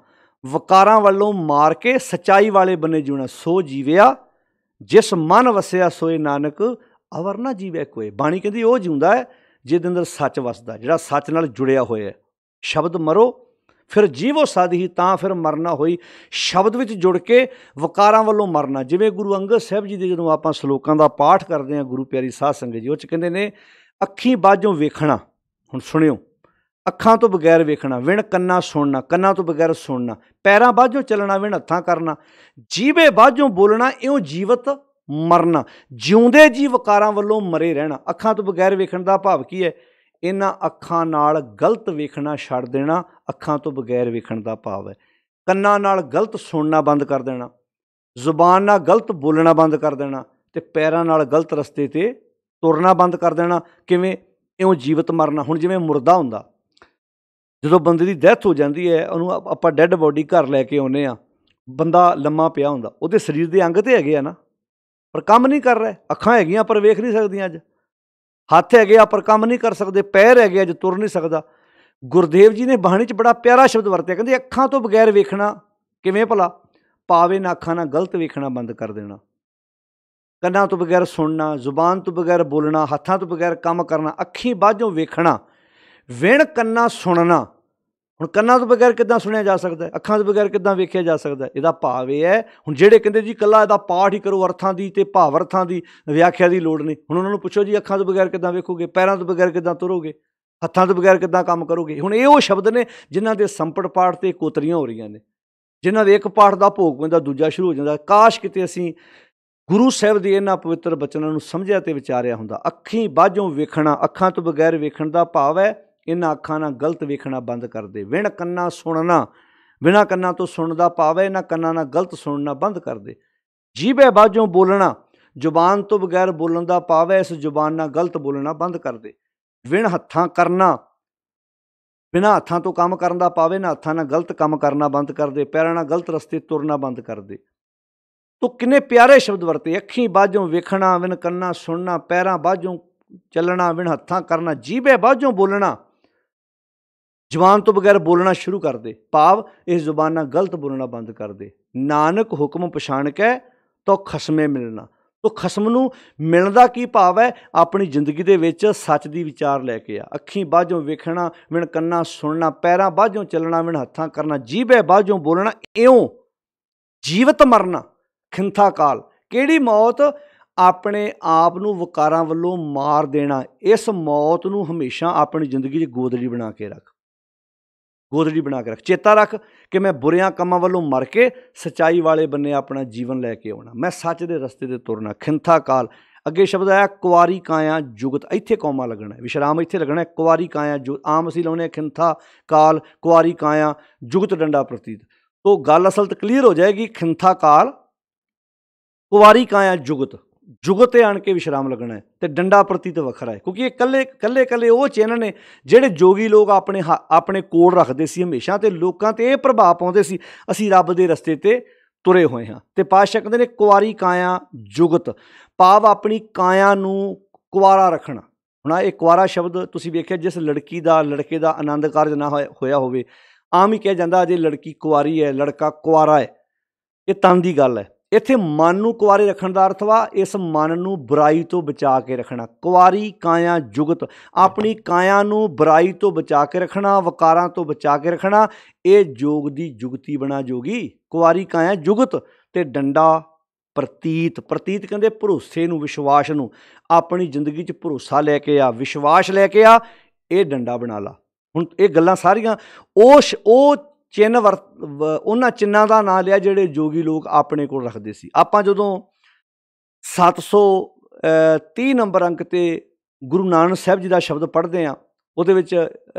A: ਵਕਾਰਾਂ ਵੱਲੋਂ ਮਾਰ ਕੇ ਸੱਚਾਈ ਵਾਲੇ ਬੰਨੇ ਜਿਉਣਾ। ਸੋ ਜੀਵਿਆ ਜਿਸ ਮਨ ਵਸਿਆ ਸੋਏ ਨਾਨਕ, ਅਵਰ ਨਾ ਜੀਵੈ ਕੋਏ। ਬਾਣੀ ਕਹਿੰਦੀ ਉਹ ਜਿਉਂਦਾ ਹੈ ਜਿਹਦੇ ਅੰਦਰ ਸੱਚ ਵਸਦਾ, ਜਿਹੜਾ ਸੱਚ ਨਾਲ ਜੁੜਿਆ ਹੋਇਆ। ਸ਼ਬਦ ਮਰੋ ਫਿਰ ਜੀਵੋ ਸਾਧੀ, ਤਾਂ ਫਿਰ ਮਰਨਾ ਹੋਈ। ਸ਼ਬਦ ਵਿੱਚ ਜੁੜ ਕੇ ਵਕਾਰਾਂ ਵੱਲੋਂ ਮਰਨਾ। ਜਿਵੇਂ ਗੁਰੂ ਅੰਗਦ ਸਾਹਿਬ ਜੀ ਦੇ ਜਦੋਂ ਆਪਾਂ ਸਲੋਕਾਂ ਦਾ ਪਾਠ ਕਰਦੇ ਹਾਂ, ਗੁਰੂ ਪਿਆਰੀ ਸਾਧ ਸੰਗਤ ਜੀ, ਉਹ 'ਚ ਕਹਿੰਦੇ ਨੇ ਅੱਖੀਂ ਬਾਝੋਂ ਵੇਖਣਾ। ਹੁਣ ਸੁਣਿਓ, ਅੱਖਾਂ ਤੋਂ ਬਗੈਰ ਵੇਖਣਾ, ਵਿਣ ਕੰਨਾਂ ਸੁਣਨਾ, ਕੰਨਾਂ ਤੋਂ ਬਗੈਰ ਸੁਣਨਾ, ਪੈਰਾਂ ਬਾਝੋਂ ਚੱਲਣਾ, ਵਿਣ ਹੱਥਾਂ ਕਰਨਾ, ਜੀਭੇ ਬਾਝੋਂ ਬੋਲਣਾ, ਇਉਂ ਜੀਵਤ ਮਰਨਾ। ਜਿਉਂਦੇ ਜੀ ਵਕਾਰਾਂ ਵੱਲੋਂ ਮਰੇ ਰਹਿਣਾ। ਅੱਖਾਂ ਤੋਂ ਬਗੈਰ ਵੇਖਣ ਦਾ ਭਾਵ ਕੀ ਹੈ? ਇਹਨਾਂ ਅੱਖਾਂ ਨਾਲ ਗਲਤ ਵੇਖਣਾ ਛੱਡ ਦੇਣਾ, ਅੱਖਾਂ ਤੋਂ ਬਗੈਰ ਵੇਖਣ ਦਾ ਭਾਵ ਹੈ। ਕੰਨਾਂ ਨਾਲ ਗਲਤ ਸੁਣਨਾ ਬੰਦ ਕਰ ਦੇਣਾ, ਜ਼ੁਬਾਨ ਨਾਲ ਗਲਤ ਬੋਲਣਾ ਬੰਦ ਕਰ ਦੇਣਾ, ਅਤੇ ਪੈਰਾਂ ਨਾਲ ਗਲਤ ਰਸਤੇ 'ਤੇ ਤੁਰਨਾ ਬੰਦ ਕਰ ਦੇਣਾ। ਕਿਵੇਂ? ਇਉਂ ਜੀਵਤ ਮਰਨਾ। ਹੁਣ ਜਿਵੇਂ ਮੁਰਦਾ ਹੁੰਦਾ, ਜਦੋਂ ਬੰਦੇ ਦੀ ਡੈਥ ਹੋ ਜਾਂਦੀ ਹੈ, ਉਹਨੂੰ ਆਪਾਂ ਡੈੱਡ ਬੋਡੀ ਘਰ ਲੈ ਕੇ ਆਉਂਦੇ ਹਾਂ, ਬੰਦਾ ਲੰਮਾ ਪਿਆ ਹੁੰਦਾ, ਉਹਦੇ ਸਰੀਰ ਦੇ ਅੰਗ ਤਾਂ ਹੈਗੇ ਆ ਨਾ, ਪਰ ਕੰਮ ਨਹੀਂ ਕਰ ਰਹੇ। ਅੱਖਾਂ ਹੈਗੀਆਂ ਪਰ ਵੇਖ ਨਹੀਂ ਸਕਦੀਆਂ ਅੱਜ, ਹੱਥ ਹੈਗੇ ਆ ਪਰ ਕੰਮ ਨਹੀਂ ਕਰ ਸਕਦੇ, ਪੈਰ ਹੈਗੇ ਅੱਜ ਤੁਰ ਨਹੀਂ ਸਕਦਾ। ਗੁਰਦੇਵ ਜੀ ਨੇ ਬਾਣੀ 'ਚ ਬੜਾ ਪਿਆਰਾ ਸ਼ਬਦ ਵਰਤਿਆ, ਕਹਿੰਦੇ ਅੱਖਾਂ ਤੋਂ ਬਗੈਰ ਵੇਖਣਾ। ਕਿਵੇਂ ਭਲਾ? ਪਾਵੇ ਨਾ ਅੱਖਾਂ ਨਾਲ ਗਲਤ ਵੇਖਣਾ ਬੰਦ ਕਰ ਦੇਣਾ, ਕੰਨਾਂ ਤੋਂ ਬਗੈਰ ਸੁਣਨਾ, ਜ਼ੁਬਾਨ ਤੋਂ ਬਗੈਰ ਬੋਲਣਾ, ਹੱਥਾਂ ਤੋਂ ਬਗੈਰ ਕੰਮ ਕਰਨਾ, ਅੱਖੀਂ ਬਾਝੋਂ ਵੇਖਣਾ, ਵਿਣ ਕੰਨਾਂ ਸੁਣਨਾ। ਹੁਣ ਕੰਨਾਂ ਤੋਂ ਬਗੈਰ ਕਿੱਦਾਂ ਸੁਣਿਆ ਜਾ ਸਕਦਾ? ਅੱਖਾਂ ਤੋਂ ਬਗੈਰ ਕਿੱਦਾਂ ਵੇਖਿਆ ਜਾ ਸਕਦਾ? ਇਹਦਾ ਭਾਵ ਇਹ ਹੈ, ਹੁਣ ਜਿਹੜੇ ਕਹਿੰਦੇ ਜੀ ਇਕੱਲਾ ਇਹਦਾ ਪਾਠ ਹੀ ਕਰੋ, ਅਰਥਾਂ ਦੀ ਅਤੇ ਭਾਵ ਅਰਥਾਂ ਦੀ ਵਿਆਖਿਆ ਦੀ ਲੋੜ ਨਹੀਂ। ਹੁਣ ਉਹਨਾਂ ਨੂੰ ਪੁੱਛੋ ਜੀ ਅੱਖਾਂ ਤੋਂ ਬਗੈਰ ਕਿੱਦਾਂ ਵੇਖੋਗੇ, ਪੈਰਾਂ ਤੋਂ ਬਗੈਰ ਕਿੱਦਾਂ ਤੁਰੋਗੇ, ਹੱਥਾਂ ਤੋਂ ਬਗੈਰ ਕਿੱਦਾਂ ਕੰਮ ਕਰੋਗੇ? ਹੁਣ ਇਹ ਉਹ ਸ਼ਬਦ ਨੇ ਜਿਨ੍ਹਾਂ ਦੇ ਸੰਪਟ ਪਾਠ 'ਤੇ ਕੋਤਰੀਆਂ ਹੋ ਰਹੀਆਂ ਨੇ, ਜਿਨ੍ਹਾਂ ਦੇ ਇੱਕ ਪਾਠ ਦਾ ਭੋਗ ਪੈਂਦਾ ਦੂਜਾ ਸ਼ੁਰੂ ਹੋ ਜਾਂਦਾ। ਕਾਸ਼ ਕਿਤੇ ਅਸੀਂ ਗੁਰੂ ਸਾਹਿਬ ਦੇ ਇਹਨਾਂ ਪਵਿੱਤਰ ਬਚਨਾਂ ਨੂੰ ਸਮਝਿਆ ਅਤੇ ਵਿਚਾਰਿਆ ਹੁੰਦਾ। ਅੱਖੀਂ ਬਾਝੋਂ ਵੇਖਣਾ, ਅੱਖਾਂ ਤੋਂ ਬਗੈਰ ਵੇਖਣ ਦਾ ਭਾਵ ਹੈ ਇਹਨਾਂ ਅੱਖਾਂ ਨਾਲ ਗਲਤ ਵੇਖਣਾ ਬੰਦ ਕਰ ਦੇ। ਵਿਣ ਕੰਨਾਂ ਸੁਣਨਾ, ਬਿਨਾਂ ਕੰਨਾਂ ਤੋਂ ਸੁਣਨ ਦਾ ਭਾਵ ਹੈ ਇਹਨਾਂ ਕੰਨਾਂ ਨਾਲ ਗਲਤ ਸੁਣਨਾ ਬੰਦ ਕਰ ਦੇ। ਜੀਭੇ ਬਾਝੋਂ ਬੋਲਣਾ, ਜ਼ੁਬਾਨ ਤੋਂ ਬਗੈਰ ਬੋਲਣ ਦਾ ਭਾਵ ਹੈ ਇਸ ਜ਼ੁਬਾਨ ਨਾਲ ਗਲਤ ਬੋਲਣਾ ਬੰਦ ਕਰ ਦੇ। ਵਿਣ ਹੱਥਾਂ ਕਰਨਾ, ਬਿਨਾਂ ਹੱਥਾਂ ਤੋਂ ਕੰਮ ਕਰਨ ਦਾ ਭਾਵ ਇਹਨਾਂ ਹੱਥਾਂ ਨਾਲ ਗਲਤ ਕੰਮ ਕਰਨਾ ਬੰਦ ਕਰ ਦੇ। ਪੈਰਾਂ ਨਾਲ ਗਲਤ ਰਸਤੇ ਤੁਰਨਾ ਬੰਦ ਕਰ ਦੇ। ਤੋ ਕਿੰਨੇ ਪਿਆਰੇ ਸ਼ਬਦ ਵਰਤੇ। ਅੱਖੀਂ ਬਾਝੋਂ ਵੇਖਣਾ, ਵਿਣ ਕੰਨਾਂ ਸੁਣਨਾ, ਪੈਰਾਂ ਬਾਝੋਂ ਚੱਲਣਾ, ਵਿਣ ਹੱਥਾਂ ਕਰਨਾ, ਜੀਭੇ ਬਾਝੋਂ ਬੋਲਣਾ, ਜ਼ੁਬਾਨ ਤੋਂ ਬਗੈਰ ਬੋਲਣਾ ਸ਼ੁਰੂ ਕਰ ਦੇ। ਭਾਵ ਇਸ ਜ਼ੁਬਾਨ ਨਾਲ ਗਲਤ ਬੋਲਣਾ ਬੰਦ ਕਰ ਦੇ। ਨਾਨਕ ਹੁਕਮ ਪਛਾਣ ਕੇ ਤੋ ਖਸਮੇ ਮਿਲਣਾ। ਤੋ ਖਸਮ ਨੂੰ ਮਿਲਣ ਦਾ ਕੀ ਭਾਵ ਹੈ? ਆਪਣੀ ਜ਼ਿੰਦਗੀ ਦੇ ਵਿੱਚ ਸੱਚ ਦੀ ਵਿਚਾਰ ਲੈ ਕੇ ਆ। ਅੱਖੀਂ ਬਾਝੋਂ ਵੇਖਣਾ, ਵਿਣ ਕੰਨਾਂ ਸੁਣਨਾ, ਪੈਰਾਂ ਬਾਝੋਂ ਚੱਲਣਾ, ਵਿਣ ਹੱਥਾਂ ਕਰਨਾ, ਜੀਭੇ ਬਾਝੋਂ ਬੋਲਣਾ, ਇਉਂ ਜੀਵਤ ਮਰਨਾ। ਖਿੰਥਾ ਕਾਲ, ਕਿਹੜੀ ਮੌਤ? ਆਪਣੇ ਆਪ ਨੂੰ ਵਕਾਰਾਂ ਵੱਲੋਂ ਮਾਰ ਦੇਣਾ। ਇਸ ਮੌਤ ਨੂੰ ਹਮੇਸ਼ਾ ਆਪਣੀ ਜ਼ਿੰਦਗੀ 'ਚ ਗੋਦੜੀ ਬਣਾ ਕੇ ਰੱਖ, ਗੋਦੜੀ ਬਣਾ ਕੇ ਰੱਖ। ਚੇਤਾ ਰੱਖ ਕਿ ਮੈਂ ਬੁਰਿਆਂ ਕੰਮਾਂ ਵੱਲੋਂ ਮਰ ਕੇ ਸੱਚਾਈ ਵਾਲੇ ਬੰਨੇ ਆਪਣਾ ਜੀਵਨ ਲੈ ਕੇ ਆਉਣਾ, ਮੈਂ ਸੱਚ ਦੇ ਰਸਤੇ 'ਤੇ ਤੁਰਨਾ। ਖਿੰਥਾ ਕਾਲ, ਅੱਗੇ ਸ਼ਬਦ ਆਇਆ ਕੁਆਰੀ ਕਾਇਆ ਜੁਗਤ, ਇੱਥੇ ਕੌਮਾ ਲੱਗਣਾ, ਵਿਸ਼ਰਾਮ ਇੱਥੇ ਲੱਗਣਾ। ਕੁਆਰੀ ਕਾਇਆ ਜੁਗਤ, ਆਮ ਅਸੀਂ ਲਾਉਂਦੇ ਹਾਂ ਖਿੰਥਾ ਕਾਲ, ਕੁਆਰੀ ਕਾਇਆ ਜੁਗਤ ਡੰਡਾ ਪ੍ਰਤੀਤ। ਤੋ ਗੱਲ ਅਸਲ ਤਾਂ ਕਲੀਅਰ ਹੋ ਜਾਏਗੀ। ਖਿੰਥਾ ਕਾਲ, ਕੁਆਰੀ ਕਾਇਆ ਜੁਗਤ, ਜੁਗਤ 'ਤੇ ਆਣ ਕੇ ਵਿਸ਼ਰਾਮ ਲੱਗਣਾ ਹੈ, ਅਤੇ ਡੰਡਾ ਪ੍ਰਤੀਤ ਵੱਖਰਾ ਹੈ। ਕਿਉਂਕਿ ਇਹ ਇਕੱਲੇ ਉਹ ਚਿੰਨ੍ਹ ਨੇ ਜਿਹੜੇ ਜੋਗੀ ਲੋਕ ਆਪਣੇ ਕੋਲ ਰੱਖਦੇ ਸੀ ਹਮੇਸ਼ਾ, ਅਤੇ ਲੋਕਾਂ 'ਤੇ ਇਹ ਪ੍ਰਭਾਵ ਪਾਉਂਦੇ ਸੀ ਅਸੀਂ ਰੱਬ ਦੇ ਰਸਤੇ 'ਤੇ ਤੁਰੇ ਹੋਏ ਹਾਂ। ਤੇ ਪਾਤਸ਼ਾਹ ਕਹਿੰਦੇ ਨੇ ਕੁਆਰੀ ਕਾਇਆ ਜੁਗਤ, ਭਾਵ ਆਪਣੀ ਕਾਇਆ ਨੂੰ ਕੁਆਰਾ ਰੱਖਣਾ। ਹੁਣ ਇਹ ਕੁਆਰਾ ਸ਼ਬਦ ਤੁਸੀਂ ਵੇਖਿਆ, ਜਿਸ ਲੜਕੀ ਦਾ ਲੜਕੇ ਦਾ ਆਨੰਦ ਕਾਰਜ ਨਾ ਹੋਇਆ ਹੋਵੇ, ਆਮ ਹੀ ਕਿਹਾ ਜਾਂਦਾ ਅਜੇ ਲੜਕੀ ਕੁਆਰੀ ਹੈ, ਲੜਕਾ ਕੁਆਰਾ ਹੈ, ਇਹ ਤਨ ਦੀ ਗੱਲ ਹੈ। ਇੱਥੇ ਮਨ ਨੂੰ ਕੁਆਰੇ ਰੱਖਣ ਦਾ ਅਰਥ ਵਾ ਇਸ ਮਨ ਨੂੰ ਬੁਰਾਈ ਤੋਂ ਬਚਾ ਕੇ ਰੱਖਣਾ। ਕੁਆਰੀ ਕਾਇਆ ਜੁਗਤ, ਆਪਣੀ ਕਾਇਆ ਨੂੰ ਬੁਰਾਈ ਤੋਂ ਬਚਾ ਕੇ ਰੱਖਣਾ, ਵਕਾਰਾਂ ਤੋਂ ਬਚਾ ਕੇ ਰੱਖਣਾ। ਇਹ ਜੋਗ ਦੀ ਜੁਗਤੀ ਬਣਾ ਜੋਗੀ। ਕੁਆਰੀ ਕਾਇਆ ਜੁਗਤ ਤੇ ਡੰਡਾ ਪ੍ਰਤੀਤ, ਪ੍ਰਤੀਤ ਕਹਿੰਦੇ ਭਰੋਸੇ ਨੂੰ, ਵਿਸ਼ਵਾਸ ਨੂੰ। ਆਪਣੀ ਜ਼ਿੰਦਗੀ 'ਚ ਭਰੋਸਾ ਲੈ ਕੇ ਆ, ਵਿਸ਼ਵਾਸ ਲੈ ਕੇ ਆ, ਇਹ ਡੰਡਾ ਬਣਾ ਲਾ। ਹੁਣ ਇਹ ਗੱਲਾਂ ਸਾਰੀਆਂ ਉਹ ਚਿੰਨ੍ਹ ਉਹਨਾਂ ਚਿੰਨ੍ਹਾਂ ਦਾ ਨਾਂ ਲਿਆ ਜਿਹੜੇ ਜੋਗੀ ਲੋਕ ਆਪਣੇ ਕੋਲ ਰੱਖਦੇ ਸੀ। ਆਪਾਂ ਜਦੋਂ 730 ਨੰਬਰ ਅੰਕ 'ਤੇ ਗੁਰੂ ਨਾਨਕ ਸਾਹਿਬ ਜੀ ਦਾ ਸ਼ਬਦ ਪੜ੍ਹਦੇ ਹਾਂ, ਉਹਦੇ ਵਿੱਚ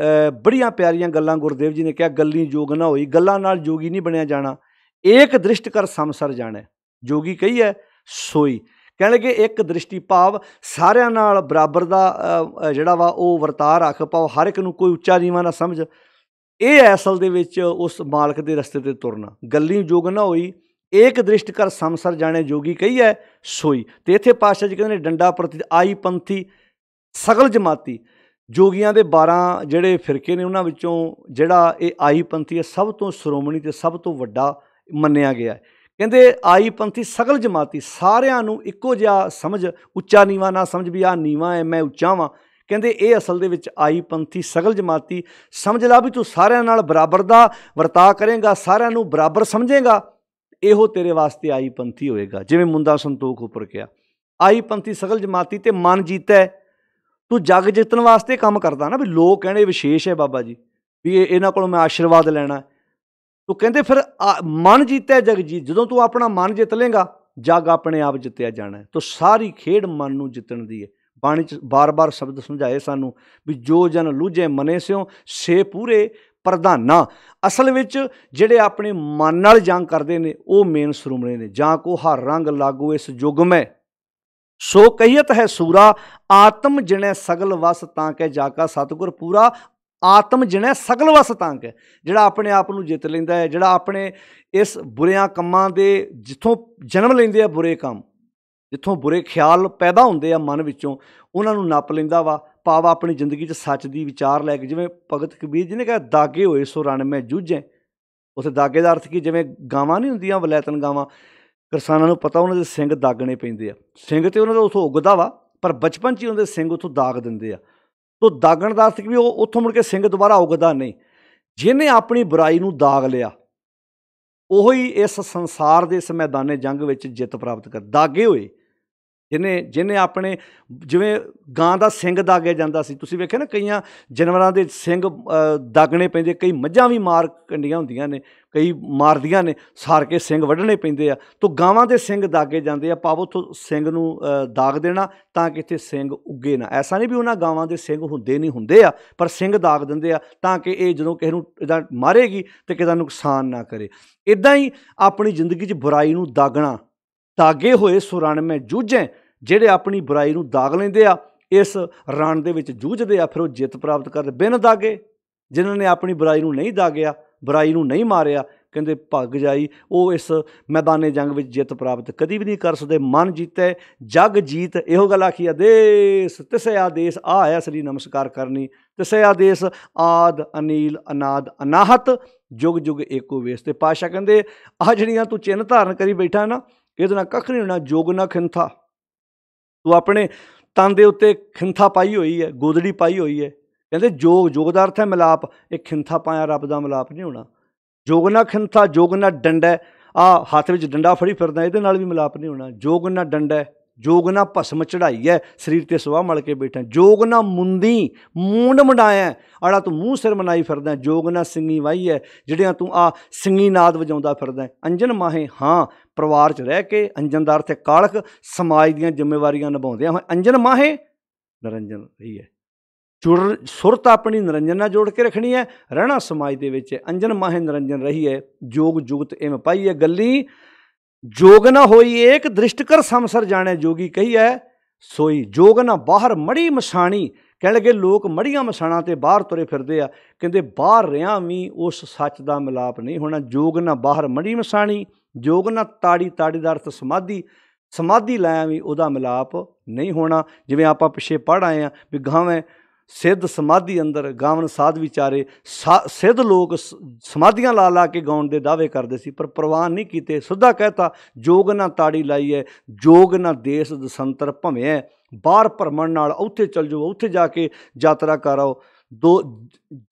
A: ਬੜੀਆਂ ਪਿਆਰੀਆਂ ਗੱਲਾਂ ਗੁਰਦੇਵ ਜੀ ਨੇ ਕਿਹਾ। ਗੱਲੀ ਜੋਗ ਨਾ ਹੋਈ, ਗੱਲਾਂ ਨਾਲ ਜੋਗੀ ਨਹੀਂ ਬਣਿਆ ਜਾਣਾ। ਏਕ ਦ੍ਰਿਸ਼ਟ ਕਰ ਸਮਸਰ ਜਾਣਾ, ਜੋਗੀ ਕਹੀ ਹੈ ਸੋਈ। ਕਹਿਣ ਲੱਗੇ ਇੱਕ ਦ੍ਰਿਸ਼ਟੀ, ਭਾਵ ਸਾਰਿਆਂ ਨਾਲ ਬਰਾਬਰ ਦਾ ਜਿਹੜਾ ਵਾ ਉਹ ਵਰਤਾਅ ਰੱਖ, ਭਾਵ ਹਰ ਇੱਕ ਨੂੰ ਕੋਈ ਉੱਚਾ ਨੀਵਾਂ ਨਾ ਸਮਝ। ਇਹ ਅਸਲ ਦੇ ਵਿੱਚ ਉਸ ਮਾਲਕ ਦੇ ਰਸਤੇ 'ਤੇ ਤੁਰਨਾ। ਗੱਲੀ ਜੋਗ ਨਾ ਹੋਈ, ਏਕ ਦ੍ਰਿਸ਼ਟ ਕਰ ਸਮਸਰ ਜਾਣੇ, ਜੋਗੀ ਕਹੀ ਹੈ ਸੋਈ। ਅਤੇ ਇੱਥੇ ਪਾਤਸ਼ਾਹ ਜੀ ਕਹਿੰਦੇ ਨੇ ਡੰਡਾ ਪ੍ਰਤੀ ਆਈ ਪੰਥੀ ਸਗਲ ਜਮਾਤੀ। ਜੋਗੀਆਂ ਦੇ 12 ਜਿਹੜੇ ਫਿਰਕੇ ਨੇ ਉਹਨਾਂ ਵਿੱਚੋਂ ਜਿਹੜਾ ਇਹ ਆਈ ਪੰਥੀ ਹੈ ਸਭ ਤੋਂ ਸ਼੍ਰੋਮਣੀ ਅਤੇ ਸਭ ਤੋਂ ਵੱਡਾ ਮੰਨਿਆ ਗਿਆ। ਕਹਿੰਦੇ ਆਈ ਪੰਥੀ ਸਗਲ ਜਮਾਤੀ, ਸਾਰਿਆਂ ਨੂੰ ਇੱਕੋ ਜਿਹਾ ਸਮਝ, ਉੱਚਾ ਨੀਵਾਂ ਨਾ ਸਮਝ ਵੀ ਆਹ ਨੀਵਾਂ ਹੈ ਮੈਂ ਉੱਚਾ ਵਾਂ। ਕਹਿੰਦੇ ਇਹ ਅਸਲ ਦੇ ਵਿੱਚ ਆਈ ਪੰਥੀ ਸਗਲ ਜਮਾਤੀ, ਸਮਝ ਲਾ ਵੀ ਤੂੰ ਸਾਰਿਆਂ ਨਾਲ ਬਰਾਬਰ ਦਾ ਵਰਤਾਅ ਕਰੇਂਗਾ, ਸਾਰਿਆਂ ਨੂੰ ਬਰਾਬਰ ਸਮਝੇਗਾ, ਇਹੋ ਤੇਰੇ ਵਾਸਤੇ ਆਈ ਪੰਥੀ ਹੋਏਗਾ। ਜਿਵੇਂ ਮੁੰਦਾ ਸੰਤੋਖ ਉੱਪਰ ਕਿਹਾ, ਆਈ ਪੰਥੀ ਸਗਲ ਜਮਾਤੀ ਤੇ ਮਨ ਜੀਤੈ। ਤੂੰ ਜੱਗ ਜਿੱਤਣ ਵਾਸਤੇ ਕੰਮ ਕਰਦਾ ਨਾ, ਵੀ ਲੋਕ ਕਹਿਣੇ ਵਿਸ਼ੇਸ਼ ਹੈ ਬਾਬਾ ਜੀ, ਵੀ ਇਹਨਾਂ ਕੋਲੋਂ ਮੈਂ ਆਸ਼ੀਰਵਾਦ ਲੈਣਾ। ਤੂੰ ਕਹਿੰਦੇ ਫਿਰ ਮਨ ਜੀਤੈ ਜਗ ਜੀਤ, ਜਦੋਂ ਤੂੰ ਆਪਣਾ ਮਨ ਜਿੱਤ ਲੇਗਾ ਜੱਗ ਆਪਣੇ ਆਪ ਜਿੱਤਿਆ ਜਾਣਾ। ਤੋ ਸਾਰੀ ਖੇਡ ਮਨ ਨੂੰ ਜਿੱਤਣ ਦੀ ਹੈ। ਬਾਣੀ 'ਚ ਬਾਰ-ਬਾਰ ਸ਼ਬਦ ਸਮਝਾਏ ਸਾਨੂੰ ਵੀ ਜੋ ਜਨ ਲੂਝੇ ਮਨੇ ਸਿਓ ਸੇ ਪੂਰੇ ਪ੍ਰਧਾਨਾ। ਅਸਲ ਵਿੱਚ ਜਿਹੜੇ ਆਪਣੇ ਮਨ ਨਾਲ ਜੰਗ ਕਰਦੇ ਨੇ ਉਹ ਮੇਨ ਸ਼੍ਰੋਮਣੀ ਨੇ। ਜਾਂ ਕੋ ਹਰ ਰੰਗ ਲਾਗੂ ਇਸ ਯੁੱਗ ਮੈਂ ਸੋ ਕਹੀਅਤ ਹੈ ਸੂਰਾ, ਆਤਮ ਜਿਣੈ ਸਗਲ ਵਸ ਤਾਂ ਕੈ ਜਾ ਕਾ ਸਤਿਗੁਰ ਪੂਰਾ। ਆਤਮ ਜਿਣੈ ਸਗਲ ਵਸ ਤਾਂ ਕੈ, ਜਿਹੜਾ ਆਪਣੇ ਆਪ ਨੂੰ ਜਿੱਤ ਲੈਂਦਾ ਹੈ, ਜਿਹੜਾ ਆਪਣੇ ਇਸ ਬੁਰਿਆਂ ਕੰਮਾਂ ਦੇ ਜਿੱਥੋਂ ਜਨਮ ਲੈਂਦੇ ਆ ਬੁਰੇ ਕੰਮ, ਜਿੱਥੋਂ ਬੁਰੇ ਖਿਆਲ ਪੈਦਾ ਹੁੰਦੇ ਆ ਮਨ ਵਿੱਚੋਂ, ਉਹਨਾਂ ਨੂੰ ਨੱਪ ਲੈਂਦਾ ਵਾ। ਭਾਵ ਆਪਣੀ ਜ਼ਿੰਦਗੀ 'ਚ ਸੱਚ ਦੀ ਵਿਚਾਰ ਲੈ ਕੇ, ਜਿਵੇਂ ਭਗਤ ਕਬੀਰ ਜੀ ਨੇ ਕਿਹਾ ਦਾਗੇ ਹੋਏ ਸੋ ਰਣ ਮੈਂ ਜੂਝੈ। ਉੱਥੇ ਦਾਗੇ ਦਾ ਅਰਥ ਕੀ, ਜਿਵੇਂ ਗਾਵਾਂ ਨਹੀਂ ਹੁੰਦੀਆਂ ਵਲੈਤਨ ਗਾਵਾਂ, ਕਿਸਾਨਾਂ ਨੂੰ ਪਤਾ ਉਹਨਾਂ ਦੇ ਸਿੰਗ ਦਾਗਣੇ ਪੈਂਦੇ ਆ। ਸਿੰਗ ਤੇ ਉਹਨਾਂ ਦਾ ਉੱਥੋਂ ਉੱਗਦਾ ਵਾ, ਪਰ ਬਚਪਨ 'ਚ ਹੀ ਉਹਨਾਂ ਦੇ ਸਿੰਗ ਉੱਥੋਂ ਦਾਗ ਦਿੰਦੇ ਆ। ਤੋ ਦਾਗਣ ਦਾ ਅਰਥ ਕਿ ਵੀ ਉਹ ਉੱਥੋਂ ਮੁੜ ਕੇ ਸਿੰਗ ਦੁਬਾਰਾ ਉੱਗਦਾ ਨਹੀਂ। ਜਿਹਨੇ ਆਪਣੀ ਬੁਰਾਈ ਨੂੰ ਦਾਗ ਲਿਆ ਉਹੀ ਇਸ ਸੰਸਾਰ ਦੇ ਇਸ ਮੈਦਾਨੇ ਜੰਗ ਵਿੱਚ ਜਿੱਤ ਪ੍ਰਾਪਤ ਕਰ। ਦਾਗੇ ਹੋਏ ਜਿਹਨੇ ਆਪਣੇ, ਜਿਵੇਂ ਗਾਂ ਦਾ ਸਿੰਗ ਦਾਗਿਆ ਜਾਂਦਾ ਸੀ, ਤੁਸੀਂ ਵੇਖਿਆ ਨਾ ਕਈਆਂ ਜਾਨਵਰਾਂ ਦੇ ਸਿੰਗ ਦਾਗਣੇ ਪੈਂਦੇ। ਕਈ ਮੱਝਾਂ ਵੀ ਮਾਰ ਕੰਡੀਆਂ ਹੁੰਦੀਆਂ ਨੇ, ਕਈ ਮਾਰਦੀਆਂ ਨੇ, ਸਾਰ ਕੇ ਸਿੰਗ ਵੱਢਣੇ ਪੈਂਦੇ ਆ। ਤੋ ਗਾਵਾਂ ਦੇ ਸਿੰਗ ਦਾਗੇ ਜਾਂਦੇ ਆ, ਭਾਵ ਉੱਥੋਂ ਸਿੰਗ ਨੂੰ ਦਾਗ ਦੇਣਾ ਤਾਂ ਕਿ ਇੱਥੇ ਸਿੰਗ ਉੱਗੇ ਨਾ। ਐਸਾ ਨਹੀਂ ਵੀ ਉਹਨਾਂ ਗਾਵਾਂ ਦੇ ਸਿੰਗ ਹੁੰਦੇ ਨਹੀਂ, ਹੁੰਦੇ ਆ, ਪਰ ਸਿੰਗ ਦਾਗ ਦਿੰਦੇ ਆ ਤਾਂ ਕਿ ਇਹ ਜਦੋਂ ਕਿਸੇ ਨੂੰ ਇੱਦਾਂ ਮਾਰੇਗੀ ਤਾਂ ਕਿਸੇ ਦਾ ਨੁਕਸਾਨ ਨਾ ਕਰੇ। ਇੱਦਾਂ ਹੀ ਆਪਣੀ ਜ਼ਿੰਦਗੀ 'ਚ ਬੁਰਾਈ ਨੂੰ ਦਾਗਣਾ। ਦਾਗੇ ਹੋਏ ਸੋ ਰਣ ਮੈਂ ਜੂਝੈ, ਜਿਹੜੇ ਆਪਣੀ ਬੁਰਾਈ ਨੂੰ ਦਾਗ ਲੈਂਦੇ ਆ ਇਸ ਰਣ ਦੇ ਵਿੱਚ ਜੂਝਦੇ ਆ, ਫਿਰ ਉਹ ਜਿੱਤ ਪ੍ਰਾਪਤ ਕਰਦੇ। ਬਿਨ ਦਾਗੇ ਜਿਨ੍ਹਾਂ ਨੇ ਆਪਣੀ ਬੁਰਾਈ ਨੂੰ ਨਹੀਂ ਦਾਗਿਆ, ਬੁਰਾਈ ਨੂੰ ਨਹੀਂ ਮਾਰਿਆ, ਕਹਿੰਦੇ ਭੱਗ ਜਾਈ, ਉਹ ਇਸ ਮੈਦਾਨੇ ਜੰਗ ਵਿੱਚ ਜਿੱਤ ਪ੍ਰਾਪਤ ਕਦੀ ਵੀ ਨਹੀਂ ਕਰ ਸਕਦੇ। ਮਨ ਜੀਤੈ ਜਗ ਜੀਤ, ਇਹੋ ਗੱਲ ਆਖੀ ਆਦੇਸ ਤਿਸੈ ਆਦੇਸ, ਆ ਆਇਆ ਸ੍ਰੀ ਨਮਸਕਾਰ ਕਰਨੀ। ਤਿਸੈ ਆਦੇਸ ਆਦ ਅਨੀਲ ਅਨਾਦ ਅਨਾਹਤ ਜੁਗ ਜੁਗ ਏਕੋ ਵੇਸ। ਤੇ ਪਾਤਸ਼ਾਹ ਕਹਿੰਦੇ ਆਹ ਜਿਹੜੀਆਂ ਤੂੰ ਚਿੰਨ੍ਹ ਧਾਰਨ ਕਰੀ ਬੈਠਾ ਨਾ, ਇਹਦੇ ਨਾਲ ਕੱਖ ਨਹੀਂ ਹੋਣਾ। ਜੋਗ ਨਾ ਖਿੰਥਾ, ਤੂੰ ਆਪਣੇ ਤਨ ਦੇ ਉੱਤੇ ਖਿੰਥਾ ਪਾਈ ਹੋਈ ਹੈ, ਗੋਦੜੀ ਪਾਈ ਹੋਈ ਹੈ। ਕਹਿੰਦੇ ਜੋਗ ਦਾ ਅਰਥ ਹੈ ਮਿਲਾਪ। ਇਹ ਖਿੰਥਾ ਪਾਇਆ ਰੱਬ ਦਾ ਮਿਲਾਪ ਨਹੀਂ ਹੋਣਾ। ਜੋਗ ਨਾ ਖਿੰਥਾ, ਜੋਗ ਨਾ ਡੰਡਾ, ਆਹ ਹੱਥ ਵਿੱਚ ਡੰਡਾ ਫੜੀ ਫਿਰਦਾ, ਇਹਦੇ ਨਾਲ ਵੀ ਮਿਲਾਪ ਨਹੀਂ ਹੋਣਾ। ਜੋਗ ਨਾ ਡੰਡਾ, ਜੋਗ ਨਾ ਭਸਮ ਚੜਾਈ ਹੈ, ਸਰੀਰ 'ਤੇ ਸੁਆਹ ਮਲ ਕੇ ਬੈਠਾ। ਜੋਗ ਨਾ ਮੁੰਦੀ, ਮੂੰਡ ਮੁੰਡਾਇਆ, ਆੜਾ ਤੂੰ ਮੂੰਹ ਸਿਰ ਮਨਾਈ ਫਿਰਦਾ। ਜੋਗ ਨਾ ਸਿੰਗੀ ਵਾਹੀ ਹੈ, ਜਿਹੜਿਆਂ ਤੂੰ ਆਹ ਸਿੰਗੀ ਨਾਦ ਵਜਾਉਂਦਾ ਫਿਰਦਾ। ਅੰਜਨ ਮਾਹੇ, ਹਾਂ ਪਰਿਵਾਰ 'ਚ ਰਹਿ ਕੇ, ਅੰਜਨ ਦਾ ਅਰਥ ਹੈ ਕਾਲਖ, ਸਮਾਜ ਦੀਆਂ ਜ਼ਿੰਮੇਵਾਰੀਆਂ ਨਿਭਾਉਂਦਿਆਂ ਹੋਏ ਅੰਜਨ ਮਾਹੇ ਨਿਰੰਜਨ ਰਹੀ ਹੈ। ਸੁਰਤ ਆਪਣੀ ਨਿਰੰਜਨ ਨਾਲ ਜੋੜ ਕੇ ਰੱਖਣੀ ਹੈ, ਰਹਿਣਾ ਸਮਾਜ ਦੇ ਵਿੱਚ ਅੰਜਨ ਮਾਹੇ ਨਿਰੰਜਨ ਰਹੀ ਹੈ। ਜੋਗ ਜੁਗਤ ਇਮ ਪਾਈ ਹੈ ਗੱਲੀ, ਜੋਗ ਨਾ ਹੋਈ ਏਕ ਦ੍ਰਿਸ਼ਟ ਕਰ ਸਮਸਰ ਜਾਣੇ, ਜੋਗੀ ਕਹੀ ਹੈ ਸੋਈ। ਜੋਗ ਨਾ ਬਾਹਰ ਮੜੀ ਮਸਾਣੀ, ਕਹਿਣ ਲੱਗੇ ਲੋਕ ਮੜੀਆਂ ਮਸਾਣਾਂ 'ਤੇ ਬਾਹਰ ਤੁਰੇ ਫਿਰਦੇ ਆ। ਕਹਿੰਦੇ ਬਾਹਰ ਰਿਆਂ ਵੀ ਉਸ ਸੱਚ ਦਾ ਮਿਲਾਪ ਨਹੀਂ ਹੋਣਾ। ਜੋਗ ਨਾ ਬਾਹਰ ਮੜੀ ਮਸਾਣੀ, ਜੋਗ ਨਾ ਤਾੜੀ, ਤਾੜੀ ਦਾ ਅਰਥ ਸਮਾਧੀ, ਸਮਾਧੀ ਲੈ ਵੀ ਉਹਦਾ ਮਿਲਾਪ ਨਹੀਂ ਹੋਣਾ। ਜਿਵੇਂ ਆਪਾਂ ਪਿੱਛੇ ਪੜ੍ਹ ਆਏ ਹਾਂ ਵੀ ਗਾਵੇਂ ਸਿੱਧ ਸਮਾਧੀ ਅੰਦਰ ਗਾਵਨ ਸਾਧ ਵਿਚਾਰੇ, ਸਿੱਧ ਲੋਕ ਸਮਾਧੀਆਂ ਲਾ ਲਾ ਕੇ ਗਾਉਣ ਦੇ ਦਾਅਵੇ ਕਰਦੇ ਸੀ, ਪਰ ਪ੍ਰਵਾਨ ਨਹੀਂ ਕੀਤੇ। ਸਿੱਧਾ ਕਹਿਤਾ ਜੋਗ ਨਾ ਤਾੜੀ ਲਾਈ ਹੈ, ਜੋਗ ਨਾ ਦੇਸ ਦਸੰਤਰ ਭਮਿਆ, ਬਾਹਰ ਭਰਮਣ ਨਾਲ ਉੱਥੇ ਚੱਲ ਜਾਓ, ਉੱਥੇ ਜਾ ਕੇ ਯਾਤਰਾ ਕਰ ਆਓ।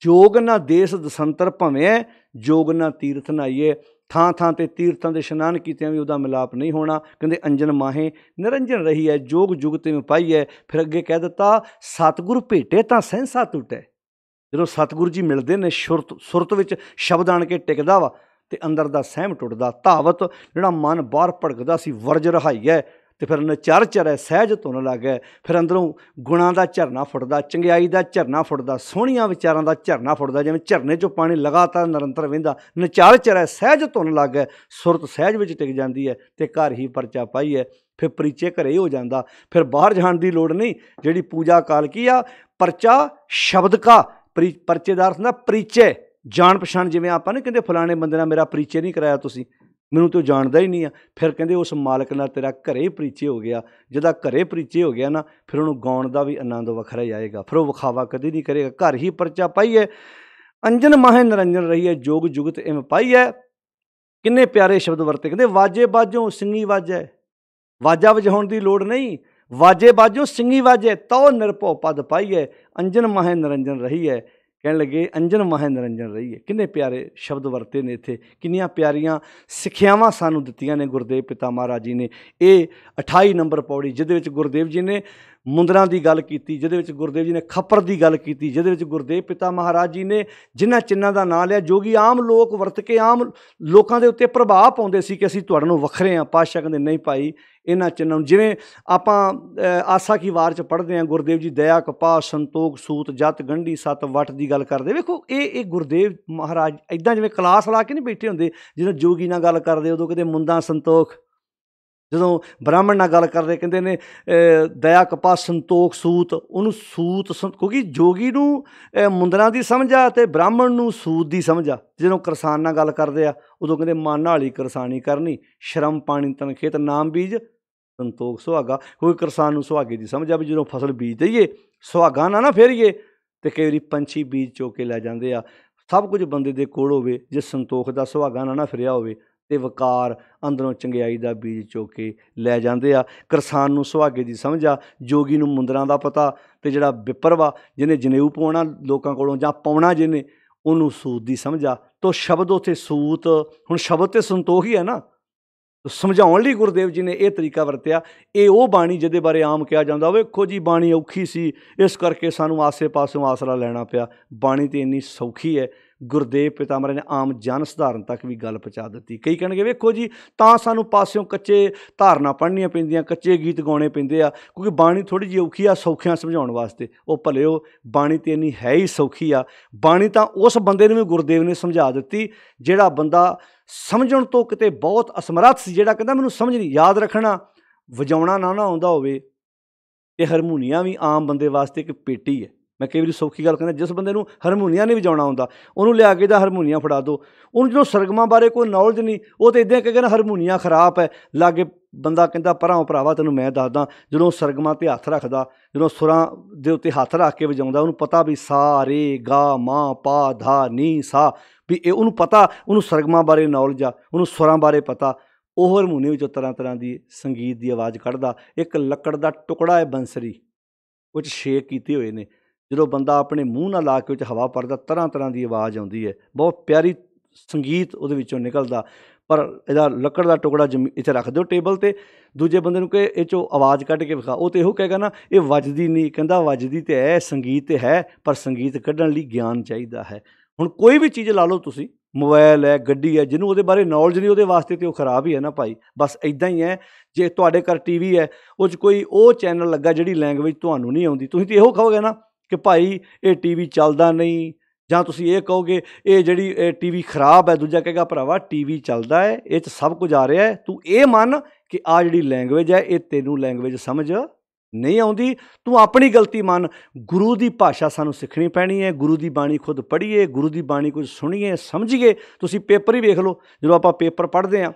A: ਜੋਗ ਨਾ ਦੇਸ ਦਸੰਤਰ ਭਮਿਆ, ਜੋਗ ਨਾ ਤੀਰਥ ਨਹਾਈਏ, ਥਾਂ ਥਾਂ ਤੇ ਤੀਰਥਾਂ ਦੇ ਇਸ਼ਨਾਨ ਕੀਤਿਆਂ ਵੀ ਉਹਦਾ ਮਿਲਾਪ ਨਹੀਂ ਹੋਣਾ। ਕਹਿੰਦੇ ਅੰਜਨ ਮਾਹੇ ਨਿਰੰਜਨ ਰਹੀ ਹੈ, ਜੋਗ ਜੁਗ ਤੇ ਪਾਈ ਹੈ। ਫਿਰ ਅੱਗੇ ਕਹਿ ਦਿੱਤਾ ਸਤਿਗੁਰ ਭੇਟੇ ਤਾਂ ਸਹਿਸਾ ਟੁੱਟੇ। ਜਦੋਂ ਸਤਿਗੁਰੂ ਜੀ ਮਿਲਦੇ ਨੇ, ਸੁਰਤ ਵਿੱਚ ਸ਼ਬਦ ਆਣ ਕੇ ਟਿਕਦਾ ਵਾ ਤੇ ਅੰਦਰ ਦਾ ਸਹਿਮ ਟੁੱਟਦਾ। ਧਾਵਤ ਜਿਹੜਾ ਮਨ ਬਾਹਰ ਭੜਕਦਾ ਸੀ, ਵਰਜ ਰਹਾਈ ਹੈ ਤੇ ਫਿਰ ਨਚਰ ਚਰੈ ਸਹਿਜ ਧੁਨ ਲੱਗੇ। ਫਿਰ ਅੰਦਰੋਂ ਗੁਣਾਂ ਦਾ ਝਰਨਾ ਫੁੱਟਦਾ, ਚੰਗਿਆਈ ਦਾ ਝਰਨਾ ਫੁੱਟਦਾ, ਸੋਹਣੀਆਂ ਵਿਚਾਰਾਂ ਦਾ ਝਰਨਾ ਫੁੱਟਦਾ। ਜਿਵੇਂ ਝਰਨੇ 'ਚੋਂ ਪਾਣੀ ਲਗਾਤਾਰ ਨਿਰੰਤਰ ਵਹਿੰਦਾ, ਨਚਰ ਚਰੈ ਸਹਿਜ ਧੁਨ ਲੱਗੇ। ਸੁਰਤ ਸਹਿਜ ਵਿੱਚ ਟਿਕ ਜਾਂਦੀ ਹੈ ਤੇ ਘਰ ਹੀ ਪਰਚਾ ਪਾਈ ਹੈ। ਫਿਰ ਪਰੀਚੇ ਘਰੇ ਹੀ ਹੋ ਜਾਂਦਾ, ਫਿਰ ਬਾਹਰ ਜਾਣ ਦੀ ਲੋੜ ਨਹੀਂ। ਜਿਹੜੀ ਪੂਜਾ ਕਾਲ ਕੀ ਆ, ਪਰਚਾ ਸ਼ਬਦ ਕਾ, ਪਰਚੇ ਦਾ ਅਰਥ ਹੁੰਦਾ ਪਰੀਚੇ, ਜਾਣ ਪਛਾਣ। ਜਿਵੇਂ ਆਪਾਂ ਨਹੀਂ ਕਹਿੰਦੇ ਫਲਾਣੇ ਬੰਦੇ ਨਾਲ ਮੇਰਾ ਪਰੀਚੇ ਨਹੀਂ ਕਰਾਇਆ ਤੁਸੀਂ, ਮੈਨੂੰ ਤਾਂ ਜਾਣਦਾ ਹੀ ਨਹੀਂ ਆ। ਫਿਰ ਕਹਿੰਦੇ ਉਸ ਮਾਲਕ ਨਾਲ ਤੇਰਾ ਘਰੇ ਪਰੀਚੇ ਹੋ ਗਿਆ। ਜਿਹਦਾ ਘਰੇ ਪਰੀਚੇ ਹੋ ਗਿਆ ਨਾ, ਫਿਰ ਉਹਨੂੰ ਗਾਉਣ ਦਾ ਵੀ ਆਨੰਦ ਵੱਖਰਾ ਹੀ ਆਏਗਾ, ਫਿਰ ਉਹ ਵਿਖਾਵਾ ਕਦੇ ਨਹੀਂ ਕਰੇਗਾ। ਘਰ ਹੀ ਪਰਚਾ ਪਾਈ ਹੈ, ਅੰਜਨ ਮਾਹੇ ਨਿਰੰਜਨ ਰਹੀ ਹੈ, ਜੋਗ ਜੁਗਤ ਇਮ ਪਾਈ ਹੈ। ਕਿੰਨੇ ਪਿਆਰੇ ਸ਼ਬਦ ਵਰਤੇ, ਕਹਿੰਦੇ ਵਾਜੇ ਬਾਜੋਂ ਸਿੰਗੀ ਵਾਜੈ, ਵਾਜਾ ਵਜਾਉਣ ਦੀ ਲੋੜ ਨਹੀਂ, ਵਾਜੇ ਬਾਜੋਂ ਸਿੰਗੀ ਵਾਜੈ, ਤਉ ਨਿਰਭਉ ਪਦ ਪਾਈ ਹੈ, ਅੰਜਨ ਮਾਹੇ ਨਿਰੰਜਨ ਰਹੀ ਹੈ। ਕਹਿਣ ਲੱਗੇ ਅੰਜਨ ਮਾਹੇ ਨਿਰੰਜਨ ਰਹੀ ਹੈ। ਕਿੰਨੇ ਪਿਆਰੇ ਸ਼ਬਦ ਵਰਤੇ ਨੇ ਇੱਥੇ, ਕਿੰਨੀਆਂ ਪਿਆਰੀਆਂ ਸਿੱਖਿਆਵਾਂ ਸਾਨੂੰ ਦਿੱਤੀਆਂ ਨੇ ਗੁਰਦੇਵ ਪਿਤਾ ਮਹਾਰਾਜ ਜੀ ਨੇ। ਇਹ 28 ਨੰਬਰ ਪੌੜੀ, ਜਿਹਦੇ ਵਿੱਚ ਗੁਰਦੇਵ ਜੀ ਨੇ ਮੁੰਦਰਾਂ ਦੀ ਗੱਲ ਕੀਤੀ, ਜਿਹਦੇ ਵਿੱਚ ਗੁਰਦੇਵ ਜੀ ਨੇ ਖੱਪਰ ਦੀ ਗੱਲ ਕੀਤੀ, ਜਿਹਦੇ ਵਿੱਚ ਗੁਰਦੇਵ ਪਿਤਾ ਮਹਾਰਾਜ ਜੀ ਨੇ ਜਿਨ੍ਹਾਂ ਚਿੰਨ੍ਹਾਂ ਦਾ ਨਾਂ ਲਿਆ, ਜੋ ਕਿ ਆਮ ਲੋਕ ਵਰਤ ਕੇ ਆਮ ਲੋਕਾਂ ਦੇ ਉੱਤੇ ਪ੍ਰਭਾਵ ਪਾਉਂਦੇ ਸੀ ਕਿ ਅਸੀਂ ਤੁਹਾਡੇ ਨਾਲੋਂ ਵੱਖਰੇ ਹਾਂ। ਪਾਤਸ਼ਾਹ ਕਹਿੰਦੇ ਨਹੀਂ ਭਾਈ, ਇਹਨਾਂ ਚਿੰਨ੍ਹਾਂ ਨੂੰ, ਜਿਵੇਂ ਆਪਾਂ ਆਸਾ ਕੀ ਵਾਰ 'ਚ ਪੜ੍ਹਦੇ ਹਾਂ, ਗੁਰਦੇਵ ਜੀ ਦਇਆ ਕਪਾਹ ਸੰਤੋਖ ਸੂਤ ਜਤ ਗੰਢੀ ਸੱਤ ਵਟ ਦੀ ਗੱਲ ਕਰਦੇ। ਵੇਖੋ ਇਹ ਗੁਰਦੇਵ ਮਹਾਰਾਜ ਇੱਦਾਂ ਜਿਵੇਂ ਕਲਾਸ ਲਾ ਕੇ ਨਹੀਂ ਬੈਠੇ ਹੁੰਦੇ, ਜਦੋਂ ਜੋਗੀ ਨਾਲ ਗੱਲ ਕਰਦੇ ਉਦੋਂ ਕਹਿੰਦੇ ਮੁੰਦਾਂ ਸੰਤੋਖ, ਜਦੋਂ ਬ੍ਰਾਹਮਣ ਨਾਲ ਗੱਲ ਕਰਦੇ ਕਹਿੰਦੇ ਨੇ ਦਇਆ ਕਪਾਹ ਸੰਤੋਖ ਸੂਤ। ਉਹਨੂੰ ਸੂਤ ਕਿਉਂਕਿ ਜੋਗੀ ਨੂੰ ਮੁੰਦਰਾਂ ਦੀ ਸਮਝ ਆ ਅਤੇ ਬ੍ਰਾਹਮਣ ਨੂੰ ਸੂਤ ਦੀ ਸਮਝ ਆ। ਜਦੋਂ ਕਿਰਸਾਨ ਨਾਲ ਗੱਲ ਕਰਦੇ ਆ ਉਦੋਂ ਕਹਿੰਦੇ ਮਨ ਨਾਲੀ ਕਿਰਸਾਨੀ ਕਰਨੀ, ਸ਼ਰਮ ਪਾਣੀ ਤਨ ਖੇਤ ਨਾਮ ਬੀਜ ਸੰਤੋਖ ਸੁਹਾਗਾ। ਕਿਉਂਕਿ ਕਿਰਸਾਨ ਨੂੰ ਸੁਹਾਗੇ ਦੀ ਸਮਝ ਆ ਵੀ ਜਦੋਂ ਫਸਲ ਬੀਜ ਦਈਏ, ਸੁਹਾਗਾ ਨਾ ਫੇਰੀਏ। ਅਤੇ ਕਈ ਵਾਰੀ ਪੰਛੀ ਬੀਜ ਚੁੱਕ ਕੇ ਲੈ ਜਾਂਦੇ ਆ। ਸਭ ਕੁਝ ਬੰਦੇ ਦੇ ਕੋਲ ਹੋਵੇ, ਜੇ ਸੰਤੋਖ ਦਾ ਸੁਹਾਗਾ ਨਾ ਫਿਰਿਆ ਹੋਵੇ ਅਤੇ ਵਕਾਰ ਅੰਦਰੋਂ ਚੰਗਿਆਈ ਦਾ ਬੀਜ ਚੁੱਕ ਕੇ ਲੈ ਜਾਂਦੇ ਆ। ਕਿਰਸਾਨ ਨੂੰ ਸੁਹਾਗੇ ਦੀ ਸਮਝ ਆ, ਜੋਗੀ ਨੂੰ ਮੁੰਦਰਾਂ ਦਾ ਪਤਾ, ਅਤੇ ਜਿਹੜਾ ਵਿਪਰ ਵਾ ਜਿਹਨੇ ਜਨੇਊ ਪਵਾਉਣਾ ਲੋਕਾਂ ਕੋਲੋਂ ਜਾਂ ਪਾਉਣਾ ਜਿਹਨੇ, ਉਹਨੂੰ ਸੂਤ ਦੀ ਸਮਝ ਆ। ਤੋ ਸ਼ਬਦ ਉੱਥੇ ਸੂਤ, ਹੁਣ ਸ਼ਬਦ ਤੇ ਸੰਤੋਖ ਹੀ ਹੈ ਨਾ। ਸਮਝਾਉਣ ਲਈ ਗੁਰਦੇਵ ਜੀ ਨੇ ਇਹ ਤਰੀਕਾ ਵਰਤਿਆ। ਇਹ ਉਹ ਬਾਣੀ ਜਿਹਦੇ ਬਾਰੇ ਆਮ ਕਿਹਾ ਜਾਂਦਾ, ਵੇਖੋ ਜੀ ਬਾਣੀ ਔਖੀ ਸੀ ਇਸ ਕਰਕੇ ਸਾਨੂੰ ਆਸੇ ਪਾਸਿਓਂ ਆਸਰਾ ਲੈਣਾ ਪਿਆ। ਬਾਣੀ ਤਾਂ ਇੰਨੀ ਸੌਖੀ ਹੈ, ਗੁਰਦੇਵ ਪਿਤਾ ਮਹਾਰਾਜ ਨੇ ਆਮ ਜਨ ਸਧਾਰਨ ਤੱਕ ਵੀ ਗੱਲ ਪਹੁੰਚਾ ਦਿੱਤੀ। ਕਈ ਕਹਿਣਗੇ ਵੇਖੋ ਜੀ ਤਾਂ ਸਾਨੂੰ ਪਾਸਿਓਂ ਕੱਚੇ ਧਾਰਨਾ ਪੜ੍ਹਨੀਆਂ ਪੈਂਦੀਆਂ, ਕੱਚੇ ਗੀਤ ਗਾਉਣੇ ਪੈਂਦੇ ਆ, ਕਿਉਂਕਿ ਬਾਣੀ ਥੋੜ੍ਹੀ ਜਿਹੀ ਔਖੀ ਆ ਸੌਖਿਆਂ ਸਮਝਾਉਣ ਵਾਸਤੇ। ਉਹ ਭਲਿਓ ਬਾਣੀ ਤਾਂ ਇੰਨੀ ਹੈ ਹੀ ਸੌਖੀ ਆ। ਬਾਣੀ ਤਾਂ ਉਸ ਬੰਦੇ ਨੂੰ ਵੀ ਗੁਰਦੇਵ ਨੇ ਸਮਝਾ ਦਿੱਤੀ ਜਿਹੜਾ ਬੰਦਾ ਸਮਝਣ ਤੋਂ ਕਿਤੇ ਬਹੁਤ ਅਸਮਰੱਥ ਸੀ, ਜਿਹੜਾ ਕਹਿੰਦਾ ਮੈਨੂੰ ਸਮਝ ਨਹੀਂ। ਯਾਦ ਰੱਖਣਾ, ਵਜਾਉਣਾ ਨਾ ਆਉਂਦਾ ਹੋਵੇ, ਇਹ ਹਾਰਮੋਨੀਆ ਵੀ ਆਮ ਬੰਦੇ ਵਾਸਤੇ ਇੱਕ ਪੇਟੀ ਹੈ। ਮੈਂ ਕਈ ਵਾਰੀ ਸੌਖੀ ਗੱਲ ਕਹਿੰਦਾ, ਜਿਸ ਬੰਦੇ ਨੂੰ ਹਾਰਮੋਨੀਆ ਨਹੀਂ ਵਜਾਉਣਾ ਆਉਂਦਾ ਉਹਨੂੰ ਲਿਆ ਕੇ ਦਾ ਹਾਰਮੋਨੀਆ ਫੜਾ ਦਿਓ। ਉਹਨੂੰ ਜਦੋਂ ਸਰਗਮਾਂ ਬਾਰੇ ਕੋਈ ਨੌਲੇਜ ਨਹੀਂ, ਉਹ ਤਾਂ ਇੱਦਾਂ ਕਹੇਗਾ ਨਾ ਹਾਰਮੋਨੀਆ ਖਰਾਬ ਹੈ। ਲਾਗੇ ਬੰਦਾ ਕਹਿੰਦਾ ਪਰਾਂ ਭਰਾਵਾ ਤੈਨੂੰ ਮੈਂ ਦੱਸਦਾ, ਜਦੋਂ ਸਰਗਮਾਂ 'ਤੇ ਹੱਥ ਰੱਖਦਾ, ਜਦੋਂ ਸੁਰਾਂ ਦੇ ਉੱਤੇ ਹੱਥ ਰੱਖ ਕੇ ਵਜਾਉਂਦਾ, ਉਹਨੂੰ ਪਤਾ ਵੀ ਸਾ ਰੇ ਗਾ ਮਾਂ ਪਾ ਧਾ ਨੀ ਸਾ, ਵੀ ਇਹ ਉਹਨੂੰ ਪਤਾ, ਉਹਨੂੰ ਸਰਗਮਾਂ ਬਾਰੇ ਨੌਲੇਜ ਆ, ਉਹਨੂੰ ਸੁਰਾਂ ਬਾਰੇ ਪਤਾ। ਉਹ ਹਾਰਮੋਨੀਅਮ ਵਿੱਚੋਂ ਤਰ੍ਹਾਂ ਤਰ੍ਹਾਂ ਦੀ ਸੰਗੀਤ ਦੀ ਆਵਾਜ਼ ਕੱਢਦਾ। ਇੱਕ ਲੱਕੜ ਦਾ ਟੁਕੜਾ ਹੈ ਬੰਸਰੀ, ਉਹ 'ਚ ਛੇਕ ਕੀਤੇ ਹੋਏ ਨੇ, ਜਦੋਂ ਬੰਦਾ ਆਪਣੇ ਮੂੰਹ ਨਾਲ ਲਾ ਕੇ ਉਹ 'ਚ ਹਵਾ ਭਰਦਾ, ਤਰ੍ਹਾਂ ਤਰ੍ਹਾਂ ਦੀ ਆਵਾਜ਼ ਆਉਂਦੀ ਹੈ, ਬਹੁਤ ਪਿਆਰੀ ਸੰਗੀਤ ਉਹਦੇ ਵਿੱਚੋਂ ਨਿਕਲਦਾ। ਪਰ ਇਹਦਾ ਲੱਕੜ ਦਾ ਟੁਕੜਾ ਇੱਥੇ ਰੱਖ ਦਿਓ ਟੇਬਲ 'ਤੇ, ਦੂਜੇ ਬੰਦੇ ਨੂੰ ਕਿ ਇਹ 'ਚੋਂ ਆਵਾਜ਼ ਕੱਢ ਕੇ ਵਿਖਾ, ਉਹ ਤਾਂ ਇਹੋ ਕਹੇਗਾ ਨਾ ਇਹ ਵੱਜਦੀ ਨਹੀਂ। ਕਹਿੰਦਾ ਵੱਜਦੀ ਤਾਂ ਹੈ, ਸੰਗੀਤ ਤਾਂ ਹੈ, ਪਰ ਸੰਗੀਤ ਕੱਢਣ ਲਈ ਗਿਆਨ ਚਾਹੀਦਾ ਹੈ। ਹੁਣ ਕੋਈ ਵੀ ਚੀਜ਼ ਲਾ ਲਓ ਤੁਸੀਂ, ਮੋਬਾਇਲ ਹੈ, ਗੱਡੀ ਹੈ, ਜਿਹਨੂੰ ਉਹਦੇ ਬਾਰੇ ਨੌਲੇਜ ਨਹੀਂ, ਉਹਦੇ ਵਾਸਤੇ ਤਾਂ ਉਹ ਖਰਾਬ ਹੀ ਹੈ ਨਾ ਭਾਈ। ਬਸ ਇੱਦਾਂ ਹੀ ਹੈ, ਜੇ ਤੁਹਾਡੇ ਘਰ TV ਹੈ, ਉਹ 'ਚ ਕੋਈ ਉਹ ਚੈਨਲ ਲੱਗਾ ਜਿਹੜੀ ਲੈਂਗੁਏਜ ਤੁਹਾਨੂੰ ਨਹੀਂ ਆਉਂਦੀ, ਤੁਸੀਂ ਤਾਂ ਇਹੋ ਕਹੋਗੇ ਨਾ ਕਿ ਭਾਈ ਇਹ TV ਚੱਲਦਾ ਨਹੀਂ, ਜਾਂ ਤੁਸੀਂ ਇਹ ਕਹੋਗੇ ਇਹ ਜਿਹੜੀ TV ਖਰਾਬ ਹੈ। ਦੂਜਾ ਕਹੇਗਾ ਭਰਾਵਾ TV ਚੱਲਦਾ ਹੈ, ਇਹ 'ਚ ਸਭ ਕੁਝ ਆ ਰਿਹਾ ਹੈ, ਤੂੰ ਇਹ ਮੰਨ ਕਿ ਆਹ ਜਿਹੜੀ ਲੈਂਗੁਏਜ ਹੈ ਇਹ ਤੈਨੂੰ ਲੈਂਗੁਏਜ ਸਮਝ ਨਹੀਂ ਆਉਂਦੀ, ਤੂੰ ਆਪਣੀ ਗਲਤੀ ਮੰਨ। ਗੁਰੂ ਦੀ ਭਾਸ਼ਾ ਸਾਨੂੰ ਸਿੱਖਣੀ ਪੈਣੀ ਹੈ, ਗੁਰੂ ਦੀ ਬਾਣੀ ਖੁਦ ਪੜ੍ਹੀਏ, ਗੁਰੂ ਦੀ ਬਾਣੀ ਕੁਝ ਸੁਣੀਏ ਸਮਝੀਏ। ਤੁਸੀਂ ਪੇਪਰ ਹੀ ਵੇਖ ਲਓ, ਜਦੋਂ ਆਪਾਂ ਪੇਪਰ ਪੜ੍ਹਦੇ ਹਾਂ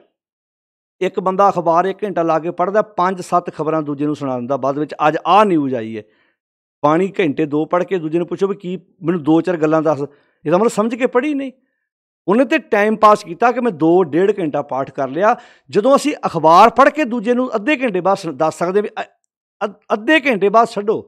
A: ਇੱਕ ਬੰਦਾ ਅਖਬਾਰ 1 ਘੰਟਾ ਲਾ ਕੇ ਪੜ੍ਹਦਾ, 5-7 ਖਬਰਾਂ ਦੂਜੇ ਨੂੰ ਸੁਣਾ ਦਿੰਦਾ ਬਾਅਦ ਵਿੱਚ, ਅੱਜ ਆਹ ਨਿਊਜ਼ ਆਈ ਹੈ। ਬਾਣੀ ਘੰਟੇ 2 ਪੜ੍ਹ ਕੇ ਦੂਜੇ ਨੂੰ ਪੁੱਛੋ ਵੀ ਕੀ, ਮੈਨੂੰ 2-4 ਗੱਲਾਂ ਦੱਸ, ਇਹਦਾ ਮਤਲਬ ਸਮਝ ਕੇ ਪੜ੍ਹੀ ਨਹੀਂ। ਉਹਨੇ ਤਾਂ ਟਾਈਮ ਪਾਸ ਕੀਤਾ ਕਿ ਮੈਂ 2-1.5 ਘੰਟਾ ਪਾਠ ਕਰ ਲਿਆ। ਜਦੋਂ ਅਸੀਂ ਅਖਬਾਰ ਪੜ੍ਹ ਕੇ ਦੂਜੇ ਨੂੰ ਅੱਧੇ ਘੰਟੇ ਬਾਅਦ ਦੱਸ ਸਕਦੇ ਵੀ ਅੱਧੇ ਘੰਟੇ ਬਾਅਦ ਛੱਡੋ,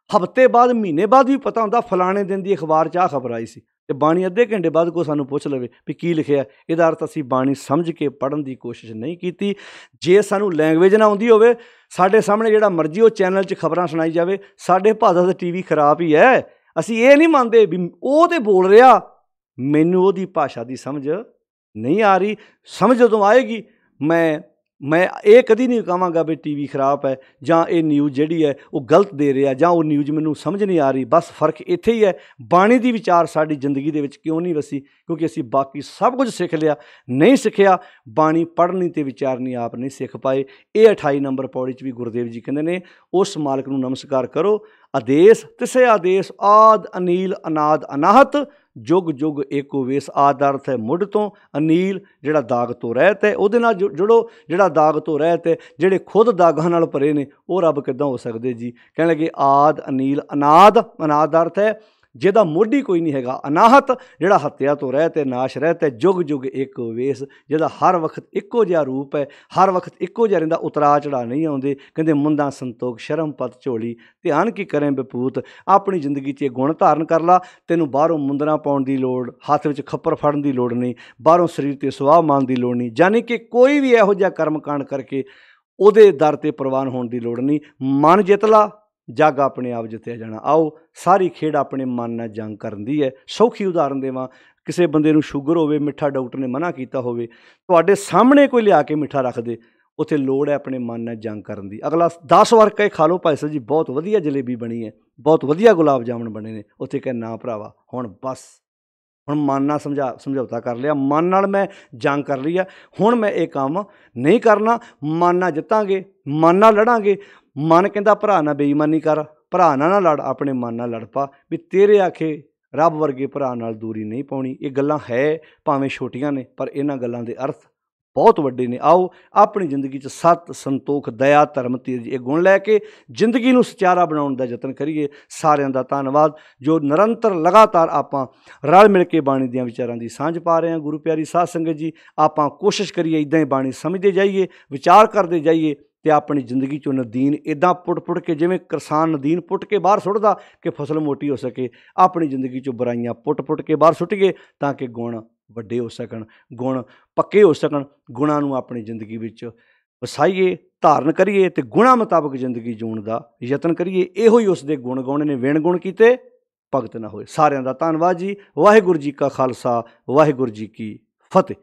A: ਹਫ਼ਤੇ ਬਾਅਦ, ਮਹੀਨੇ ਬਾਅਦ ਵੀ ਪਤਾ ਹੁੰਦਾ ਫਲਾਣੇ ਦਿਨ ਦੀ ਅਖਬਾਰ 'ਚ ਆਹ ਖਬਰ ਆਈ ਸੀ। ਅਤੇ ਬਾਣੀ ਅੱਧੇ ਘੰਟੇ ਬਾਅਦ ਕੋਈ ਸਾਨੂੰ ਪੁੱਛ ਲਵੇ ਵੀ ਕੀ ਲਿਖਿਆ, ਇਹਦਾ ਅਰਥ ਅਸੀਂ ਬਾਣੀ ਸਮਝ ਕੇ ਪੜ੍ਹਨ ਦੀ ਕੋਸ਼ਿਸ਼ ਨਹੀਂ ਕੀਤੀ। ਜੇ ਸਾਨੂੰ ਲੈਂਗੁਏਜ ਨਾ ਆਉਂਦੀ ਹੋਵੇ, ਸਾਡੇ ਸਾਹਮਣੇ ਜਿਹੜਾ ਮਰਜ਼ੀ ਉਹ ਚੈਨਲ 'ਚ ਖਬਰਾਂ ਸੁਣਾਈ ਜਾਵੇ, ਸਾਡੇ ਭਾਸ਼ਾ ਦਾ TV ਖਰਾਬ ਹੀ ਹੈ। ਅਸੀਂ ਇਹ ਨਹੀਂ ਮੰਨਦੇ ਵੀ ਉਹ ਤਾਂ ਬੋਲ ਰਿਹਾ, ਮੈਨੂੰ ਉਹਦੀ ਭਾਸ਼ਾ ਦੀ ਸਮਝ ਨਹੀਂ ਆ ਰਹੀ। ਸਮਝ ਜਦੋਂ ਆਏਗੀ, ਮੈਂ ਇਹ ਕਦੀ ਨਹੀਂ ਕਹਾਂਗਾ ਵੀ TV ਖਰਾਬ ਹੈ ਜਾਂ ਇਹ ਨਿਊਜ਼ ਜਿਹੜੀ ਹੈ ਉਹ ਗਲਤ ਦੇ ਰਿਹਾ ਜਾਂ ਉਹ ਨਿਊਜ਼ ਮੈਨੂੰ ਸਮਝ ਨਹੀਂ ਆ ਰਹੀ। ਬਸ ਫਰਕ ਇੱਥੇ ਹੀ ਹੈ, ਬਾਣੀ ਦੀ ਵਿਚਾਰ ਸਾਡੀ ਜ਼ਿੰਦਗੀ ਦੇ ਵਿੱਚ ਕਿਉਂ ਨਹੀਂ ਵਸੀ? ਕਿਉਂਕਿ ਅਸੀਂ ਬਾਕੀ ਸਭ ਕੁਝ ਸਿੱਖ ਲਿਆ, ਨਹੀਂ ਸਿੱਖਿਆ ਬਾਣੀ ਪੜ੍ਹਨੀ ਅਤੇ ਵਿਚਾਰਨੀ ਆਪ ਨਹੀਂ ਸਿੱਖ ਪਾਏ। ਇਹ 28 ਨੰਬਰ ਪੌੜੀ 'ਚ ਵੀ ਗੁਰਦੇਵ ਜੀ ਕਹਿੰਦੇ ਨੇ, ਉਸ ਮਾਲਕ ਨੂੰ ਨਮਸਕਾਰ ਕਰੋ। ਆਦੇਸ਼ ਤਿਸੇ ਆਦੇਸ਼ ਆਦ ਅਨੀਲ ਅਨਾਦ ਅਨਾਹਤ ਜੁਗ ਜੁਗ ਏਕੋ ਵੇਸ। ਆਦ ਦਾ ਅਰਥ ਹੈ ਮੁੱਢ ਤੋਂ, ਅਨੀਲ ਜਿਹੜਾ ਦਾਗ ਤੋਂ ਰਹਿਤ ਹੈ, ਉਹਦੇ ਨਾਲ ਜੁੜੋ। ਜਿਹੜਾ ਦਾਗ ਤੋਂ ਰਹਿਤ ਹੈ, ਜਿਹੜੇ ਖੁਦ ਦਾਗਾਂ ਨਾਲ ਭਰੇ ਨੇ, ਉਹ ਰੱਬ ਕਿੱਦਾਂ ਹੋ ਸਕਦੇ ਜੀ? ਕਹਿਣ ਲੱਗੇ ਆਦ ਅਨੀਲ ਅਨਾਦ, ਅਨਾਦ ਦਾ ਅਰਥ ਹੈ ਜਿਹਦਾ ਮੁੱਢ ਹੀ ਕੋਈ ਨਹੀਂ ਹੈਗਾ। ਅਨਾਹਤ ਜਿਹੜਾ ਹੱਤਿਆ ਤੋਂ ਰਹਿਤ ਹੈ, ਨਾਸ਼ ਰਹਿਤ ਹੈ। ਜੁਗ ਜੁਗ ਏਕੋ ਵੇਸ, ਜਿਹਦਾ ਹਰ ਵਕਤ ਇੱਕੋ ਜਿਹਾ ਰੂਪ ਹੈ, ਹਰ ਵਕਤ ਇੱਕੋ ਜਿਹਾ ਰਹਿੰਦਾ, ਉਤਰਾ ਚੜਾ ਨਹੀਂ ਆਉਂਦੇ। ਕਹਿੰਦੇ ਮੁੰਦਾ ਸੰਤੋਖ ਸ਼ਰਮ ਪਤ ਝੋਲੀ, ਧਿਆਨ ਕੀ ਕਰੇ ਬਪੂਤ। ਆਪਣੀ ਜ਼ਿੰਦਗੀ 'ਚ ਇਹ ਗੁਣ ਧਾਰਨ ਕਰ ਲਾ। ਤੈਨੂੰ ਬਾਹਰੋਂ ਮੁੰਦਰਾਂ ਪਾਉਣ ਦੀ ਲੋੜ, ਹੱਥ ਵਿੱਚ ਖੱਪਰ ਫੜਨ ਦੀ ਲੋੜ ਨਹੀਂ, ਬਾਹਰੋਂ ਸਰੀਰ 'ਤੇ ਸੁਆਹ ਮਾਰਨ ਦੀ ਲੋੜ ਨਹੀਂ। ਯਾਨੀ ਕਿ ਕੋਈ ਵੀ ਇਹੋ ਜਿਹਾ ਕਰਮ ਕਾਂਡ ਕਰਕੇ ਉਹਦੇ ਦਰ 'ਤੇ ਪ੍ਰਵਾਨ ਹੋਣ ਦੀ ਲੋੜ ਨਹੀਂ। ਮਨ ਜਿੱਤ ਲਾ, ਜੱਗ ਆਪਣੇ ਆਪ ਜਿੱਤਿਆ ਜਾਣਾ। ਆਓ ਸਾਰੀ ਖੇਡ ਆਪਣੇ ਮਨ ਨਾਲ ਜੰਗ ਕਰਨ ਦੀ ਹੈ। ਸੌਖੀ ਉਦਾਹਰਨ ਦੇਵਾਂ, ਕਿਸੇ ਬੰਦੇ ਨੂੰ ਸ਼ੂਗਰ ਹੋਵੇ, ਮਿੱਠਾ ਡਾਕਟਰ ਨੇ ਮਨਾ ਕੀਤਾ ਹੋਵੇ, ਤੁਹਾਡੇ ਸਾਹਮਣੇ ਕੋਈ ਲਿਆ ਕੇ ਮਿੱਠਾ ਰੱਖ ਦੇ, ਉੱਥੇ ਲੋੜ ਹੈ ਆਪਣੇ ਮਨ ਨਾਲ ਜੰਗ ਕਰਨ ਦੀ। ਅਗਲਾ 10 ਵਾਰ ਕਹੇ ਖਾ ਲਓ ਭਾਈ ਸਾਹਿਬ ਜੀ, ਬਹੁਤ ਵਧੀਆ ਜਲੇਬੀ ਬਣੀ ਹੈ, ਬਹੁਤ ਵਧੀਆ ਗੁਲਾਬ ਜਾਮਣ ਬਣੇ ਨੇ, ਉੱਥੇ ਕਹੇ ਨਾ ਭਰਾਵਾ, ਹੁਣ ਬਸ, ਹੁਣ ਮਨ ਨਾਲ ਸਮਝੌਤਾ ਕਰ ਲਿਆ, ਮਨ ਨਾਲ ਮੈਂ ਜੰਗ ਕਰ ਲਈ ਆ, ਹੁਣ ਮੈਂ ਇਹ ਕੰਮ ਨਹੀਂ ਕਰਨਾ। ਮਨ ਨਾਲ ਜਿੱਤਾਂਗੇ, ਮਨ ਨਾਲ ਲੜਾਂਗੇ। ਮਨ ਕਹਿੰਦਾ ਭਰਾ ਨਾਲ ਬੇਈਮਾਨੀ ਕਰ, ਭਰਾ ਨਾਲ ਨਾ ਲੜ, ਆਪਣੇ ਮਨ ਨਾਲ ਲੜ ਪਾ ਵੀ ਤੇਰੇ ਆਖੇ ਰੱਬ ਵਰਗੇ ਭਰਾ ਨਾਲ ਦੂਰੀ ਨਹੀਂ ਪਾਉਣੀ। ਇਹ ਗੱਲਾਂ ਹੈ ਭਾਵੇਂ ਛੋਟੀਆਂ ਨੇ, ਪਰ ਇਹਨਾਂ ਗੱਲਾਂ ਦੇ ਅਰਥ ਬਹੁਤ ਵੱਡੇ ਨੇ। ਆਓ ਆਪਣੀ ਜ਼ਿੰਦਗੀ 'ਚ ਸੱਤ, ਸੰਤੋਖ, ਦਇਆ, ਧਰਮ, ਧੀਰਜ ਇਹ ਗੁਣ ਲੈ ਕੇ ਜ਼ਿੰਦਗੀ ਨੂੰ ਸੁਚਾਰਾ ਬਣਾਉਣ ਦਾ ਯਤਨ ਕਰੀਏ। ਸਾਰਿਆਂ ਦਾ ਧੰਨਵਾਦ ਜੋ ਨਿਰੰਤਰ ਲਗਾਤਾਰ ਆਪਾਂ ਰਲ ਮਿਲ ਕੇ ਬਾਣੀ ਦੀਆਂ ਵਿਚਾਰਾਂ ਦੀ ਸਾਂਝ ਪਾ ਰਹੇ ਹਾਂ। ਗੁਰੂ ਪਿਆਰੀ ਸਾਧ ਸੰਗਤ ਜੀ, ਆਪਾਂ ਕੋਸ਼ਿਸ਼ ਕਰੀਏ ਇੱਦਾਂ ਹੀ ਬਾਣੀ ਸਮਝਦੇ ਜਾਈਏ, ਵਿਚਾਰ ਕਰਦੇ ਜਾਈਏ ਅਤੇ ਆਪਣੀ ਜ਼ਿੰਦਗੀ 'ਚੋਂ ਨਦੀਨ ਇੱਦਾਂ ਪੁੱਟ ਕੇ, ਜਿਵੇਂ ਕਿਸਾਨ ਨਦੀਨ ਪੁੱਟ ਕੇ ਬਾਹਰ ਸੁੱਟਦਾ ਕਿ ਫਸਲ ਮੋਟੀ ਹੋ ਸਕੇ, ਆਪਣੀ ਜ਼ਿੰਦਗੀ 'ਚੋਂ ਬੁਰਾਈਆਂ ਪੁੱਟ ਕੇ ਬਾਹਰ ਸੁੱਟੀਏ ਤਾਂ ਕਿ ਗੁਣ ਵੱਡੇ ਹੋ ਸਕਣ, ਗੁਣ ਪੱਕੇ ਹੋ ਸਕਣ। ਗੁਣਾਂ ਨੂੰ ਆਪਣੀ ਜ਼ਿੰਦਗੀ ਵਿੱਚ ਵਸਾਈਏ, ਧਾਰਨ ਕਰੀਏ ਅਤੇ ਗੁਣਾਂ ਮੁਤਾਬਕ ਜ਼ਿੰਦਗੀ ਜਿਊਣ ਦਾ ਯਤਨ ਕਰੀਏ। ਇਹੋ ਹੀ ਉਸ ਦੇ ਗੁਣ ਗਾਉਣੇ ਨੇ, ਵਿਣ ਗੁਣ ਕੀਤੇ ਭਗਤ ਨਾ ਹੋਏ। ਸਾਰਿਆਂ ਦਾ ਧੰਨਵਾਦ ਜੀ। ਵਾਹਿਗੁਰੂ ਜੀ ਕਾ ਖਾਲਸਾ, ਵਾਹਿਗੁਰੂ ਜੀ ਕੀ ਫਤਿਹ।